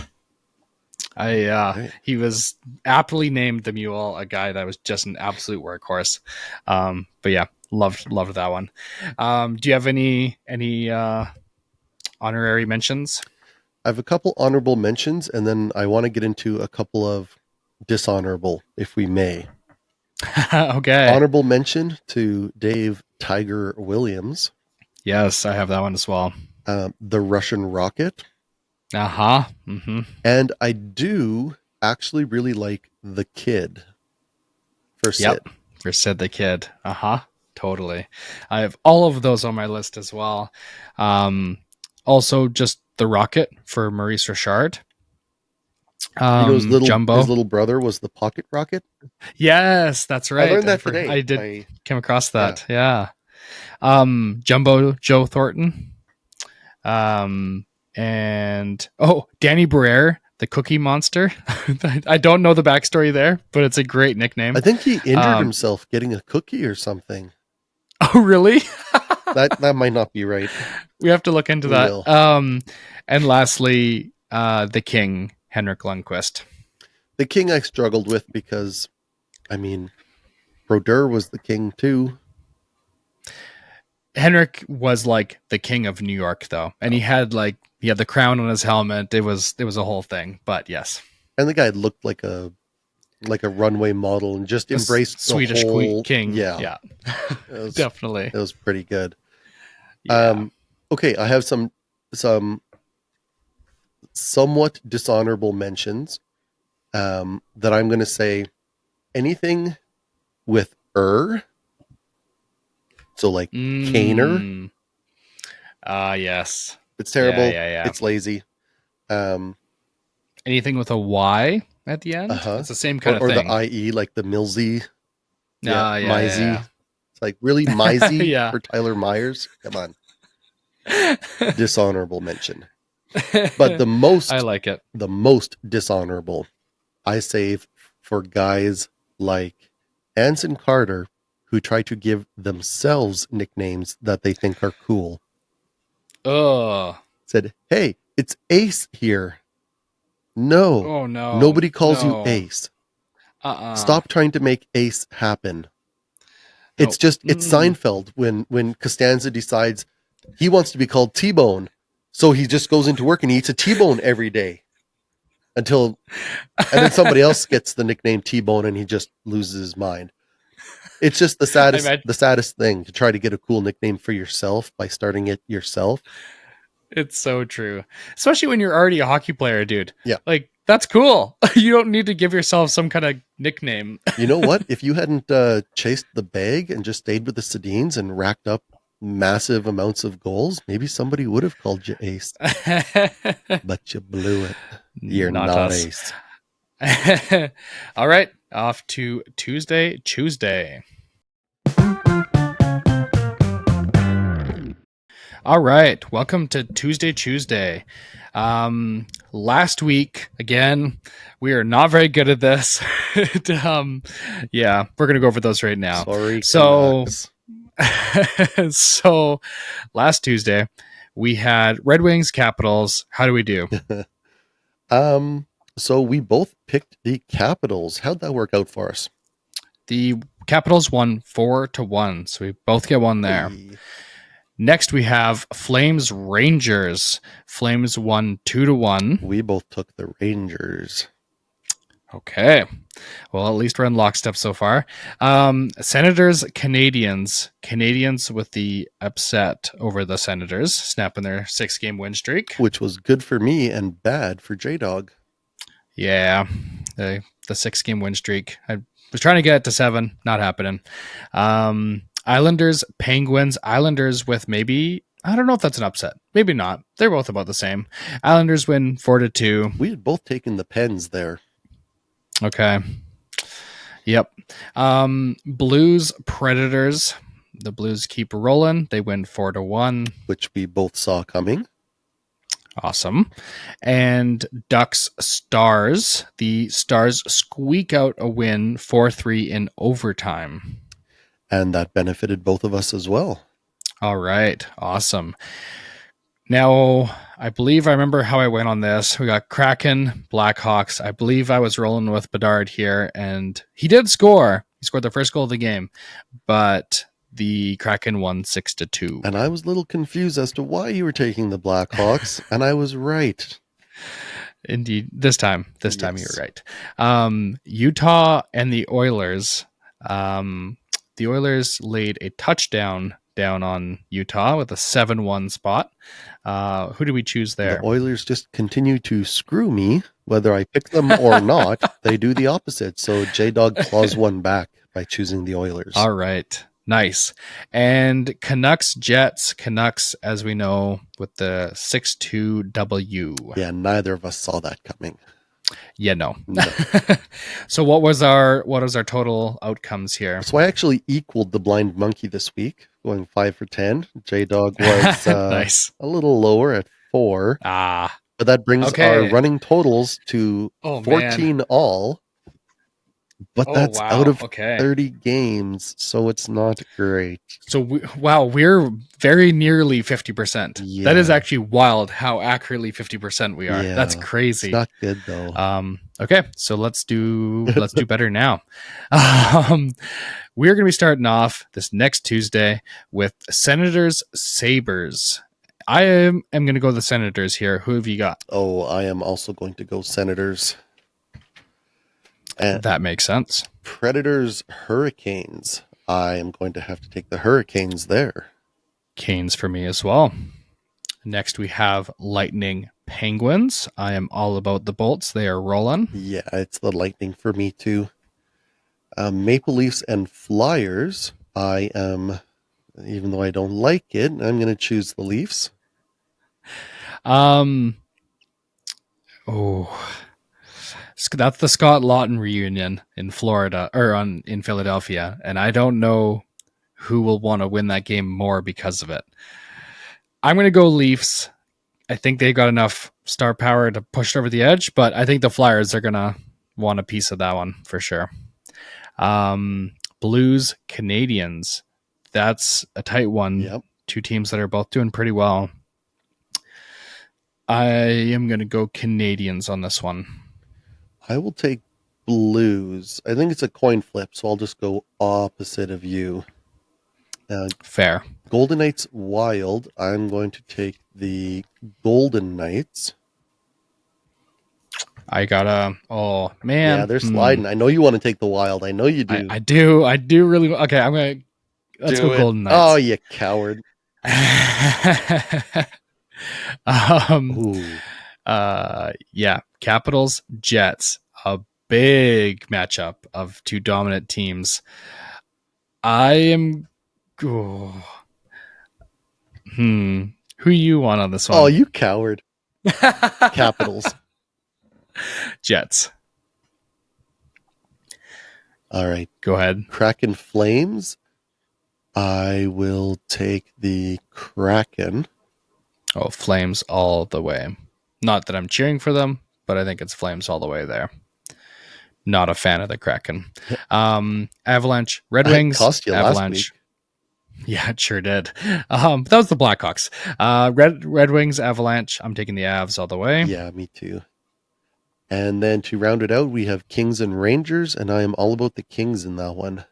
B: Right.
A: He was aptly named the Mule, a guy that was just an absolute workhorse. But yeah, loved that one. Do you have any honorary mentions?
B: I have a couple honorable mentions, and then I want to get into a couple of dishonorable, if we may.
A: Okay.
B: Honorable mention to Dave Tiger Williams,
A: Yes, I have that one as well.
B: the Russian Rocket,
A: Uh-huh. Mm-hmm.
B: and I do actually really like the Kid for Sid.
A: Yep. For Sid the Kid. Uh-huh. Totally. I have all of those on my list as well. Also just the Rocket for Maurice Richard.
B: His
A: Jumbo.
B: little brother was the Pocket Rocket.
A: Yes, that's right.
B: I learned that today.
A: I did come across that. Yeah. Jumbo Joe Thornton. And Danny Barrere, the Cookie Monster. I don't know the backstory there, but it's a great nickname.
B: I think he injured himself getting a cookie or something.
A: Oh, really?
B: That might not be right.
A: We have to look into
B: We
A: that.
B: will.
A: And lastly, the King, Henrik Lundqvist.
B: The King I struggled with because, I mean, Brodeur was the king too.
A: Henrik was like the king of New York, though, and he had the crown on his helmet. It was a whole thing. But yes,
B: And the guy looked like a runway model and just
A: The
B: embraced
A: Swedish
B: the whole
A: king.
B: Yeah,
A: Yeah,
B: it was,
A: definitely.
B: it was pretty good.
A: Yeah.
B: Okay, I have some somewhat dishonorable mentions that I'm going to say anything with so like Kaner.
A: Yes.
B: It's terrible.
A: Yeah.
B: It's lazy.
A: Anything with a Y at the end?
B: Uh-huh.
A: It's the same kind
B: or
A: of thing.
B: the IE, like the Millsy.
A: Mizey.
B: Yeah. It's like really Mizey
A: Yeah.
B: for Tyler Myers. Come on. Dishonorable mention. But the most
A: I like it.
B: the most dishonorable I save for guys like Anson Carter, who try to give themselves nicknames that they think are cool.
A: Oh.
B: Said, hey, it's Ace here. No.
A: Oh no.
B: Nobody calls
A: No.
B: you Ace.
A: Uh-uh.
B: Stop trying to make Ace happen. It's
A: No.
B: just it's Seinfeld when Costanza decides he wants to be called T-Bone. So he just goes into work and he eats a T-Bone every day. And then somebody else gets the nickname T-Bone and he just loses his mind. It's just the saddest thing to try to get a cool nickname for yourself by starting it yourself.
A: It's so true. Especially when you're already a hockey player, dude.
B: Yeah.
A: Like, that's cool. You don't need to give yourself some kind of nickname.
B: You know what? If you hadn't chased the bag and just stayed with the Sedins and racked up massive amounts of goals, maybe somebody would have called you Ace. But you blew it. You're not
A: us.
B: Ace.
A: All right. Off to Tuesday. All right. Welcome to Tuesday. Last week, again, we are not very good at this. Yeah, we're going to go over those right now.
B: Sorry.
A: So,
B: Canucks.
A: so last Tuesday, we had Red Wings Capitals. How do we do?
B: So we both picked the Capitals. How'd that work out for us?
A: The Capitals won 4-1, so we both get one there.
B: Hey.
A: Next, we have Flames Rangers. Flames won 2-1.
B: We both took the Rangers.
A: Okay. Well, at least we're in lockstep so far. Senators Canadians. Canadians with the upset over the Senators, snapping their 6-game win streak.
B: Which was good for me and bad for J-Dog.
A: Yeah, the 6-game win streak. I was trying to get it to 7, not happening. Islanders, Penguins. Islanders with maybe, I don't know if that's an upset. Maybe not. They're both about the same. Islanders win 4-2.
B: We had both taken the Pens there.
A: Okay. Yep. Blues, Predators. The Blues keep rolling. They win 4-1.
B: Which we both saw coming.
A: Awesome. And Ducks, Stars. The Stars squeak out a win 4-3 in overtime.
B: And that benefited both of us as well.
A: All right. Awesome. Now, I believe I remember how I went on this. We got Kraken, Blackhawks. I believe I was rolling with Bedard here, and he did score. He scored the first goal of the game, but the Kraken won 6-2.
B: And I was a little confused as to why you were taking the Blackhawks, and I was right.
A: Indeed, this time you
B: Yes.
A: were right. Utah and the Oilers. The Oilers laid a touchdown down on Utah with a 7-1 spot. Who do we choose there?
B: The Oilers just continue to screw me, whether I pick them or not. They do the opposite. So J-Dog claws one back by choosing the Oilers.
A: All right. Nice. And Canucks Jets. Canucks, as we know, with the 6-2 W.
B: Yeah, neither of us saw that coming.
A: Yeah, no.
B: No.
A: So what was our total outcomes here?
B: So I actually equaled the Blind Monkey this week, going 5 for 10. J-Dog was
A: Nice.
B: a little lower at 4.
A: Ah.
B: But that brings
A: Okay.
B: our running totals to
A: Oh, man.
B: 14 all. But
A: Oh,
B: that's
A: wow.
B: out of
A: Okay.
B: 30 games, so it's not great.
A: So, we're very nearly 50%.
B: Yeah.
A: That is actually wild how accurately 50% we are.
B: Yeah.
A: That's
B: It's
A: crazy.
B: not good though.
A: Okay, so let's do better now. We're going to be starting off this next Tuesday with Senators Sabres. I am going to go the Senators here. Who have you got?
B: Oh, I am also going to go Senators. And
A: That makes sense.
B: Predators Hurricanes. I am going to have to take the Hurricanes there.
A: Canes for me as well. Next, we have Lightning Penguins. I am all about the Bolts. They are rolling.
B: Yeah, it's the Lightning for me too. Maple Leafs and Flyers. I am, even though I don't like it, I'm going to choose the Leafs.
A: That's the Scott Lawton reunion in Florida or in Philadelphia, and I don't know who will want to win that game more because of it. I'm going to go Leafs. I think they got enough star power to push it over the edge, but I think the Flyers are going to want a piece of that one for sure. Blues Canadians. That's a tight one.
B: Yep.
A: Two teams that are both doing pretty well. I am going to go Canadians on this one.
B: I will take Blues. I think it's a coin flip, so I'll just go opposite of you.
A: Fair.
B: Golden Knights Wild. I'm going to take the Golden Knights.
A: I gotta. Oh man,
B: Yeah, they're sliding. I know you want to take the Wild. I know you do.
A: I do. I do really. Okay, I'm gonna. Let's
B: Do
A: go
B: it.
A: Golden Knights.
B: Oh, you coward. Ooh.
A: Yeah, Capitals Jets, a big matchup of two dominant teams. I am. Oh. Who you want on this one?
B: Oh, you coward. Capitals.
A: Jets.
B: All right.
A: Go ahead.
B: Kraken Flames. I will take the Kraken.
A: Oh, Flames all the way. Not that I'm cheering for them, but I think it's Flames all the way there. Not a fan of the Kraken. Avalanche, Red Wings,
B: Cost you
A: Avalanche.
B: last week.
A: Yeah, it sure did. That was the Blackhawks. Red Wings, Avalanche. I'm taking the Avs all the way.
B: Yeah, me too. And then to round it out, we have Kings and Rangers, and I am all about the Kings in that one.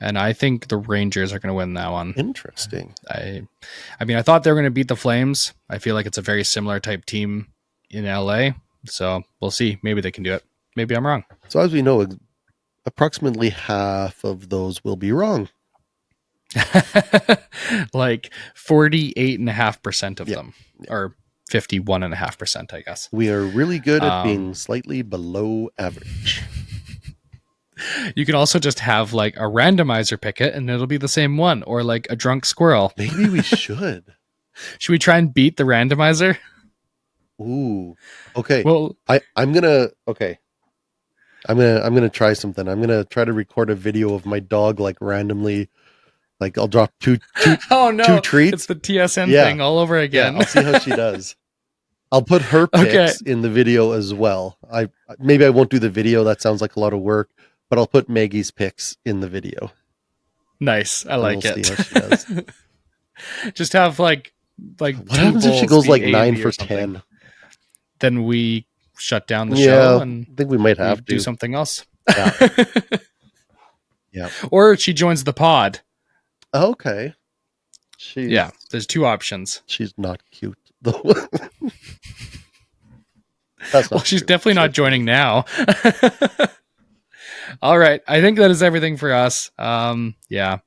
A: And I think the Rangers are going to win that one.
B: Interesting.
A: I mean, I thought they were going to beat the Flames. I feel like it's a very similar type team in LA. So we'll see. Maybe they can do it. Maybe I'm wrong.
B: So as we know, approximately half of those will be wrong.
A: Like 48.5% of
B: Yeah.
A: them, or 51.5%, I guess.
B: We are really good at being slightly below average.
A: You can also just have like a randomizer pick it and it'll be the same one, or like a drunk squirrel.
B: Maybe we should.
A: Should we try and beat the randomizer?
B: Ooh. Okay.
A: Well,
B: I'm gonna try something. I'm gonna try to record a video of my dog like randomly, like I'll drop two
A: oh no,
B: two treats.
A: It's the TSN
B: Yeah.
A: thing all over
B: Yeah,
A: again.
B: I'll see how she does. I'll put her pics in the video as well. Maybe I won't do the video. That sounds like a lot of work, but I'll put Maggie's pics in the video.
A: Nice. I
B: And
A: like
B: we'll
A: it.
B: see how she does.
A: Just have like like
B: What
A: 2
B: happens if she
A: bowls
B: goes
A: be
B: like
A: A and
B: 9
A: B or
B: for
A: something,
B: 10?
A: then we shut down the
B: Yeah,
A: show and
B: I think we might
A: we
B: have
A: do
B: to.
A: something else.
B: Yeah. Yeah.
A: Or she joins the pod.
B: Okay. She's
A: Yeah, there's 2 options.
B: she's not cute though. That's
A: Well,
B: not
A: she's
B: true.
A: definitely not joining now. All right. I think that is everything for us. Yeah.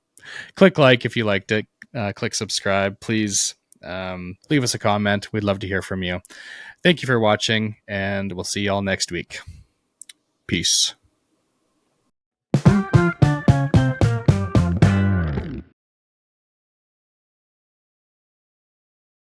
A: Click like if you liked it. Click subscribe. Please leave us a comment. We'd love to hear from you. Thank you for watching, and we'll see you all next week. Peace.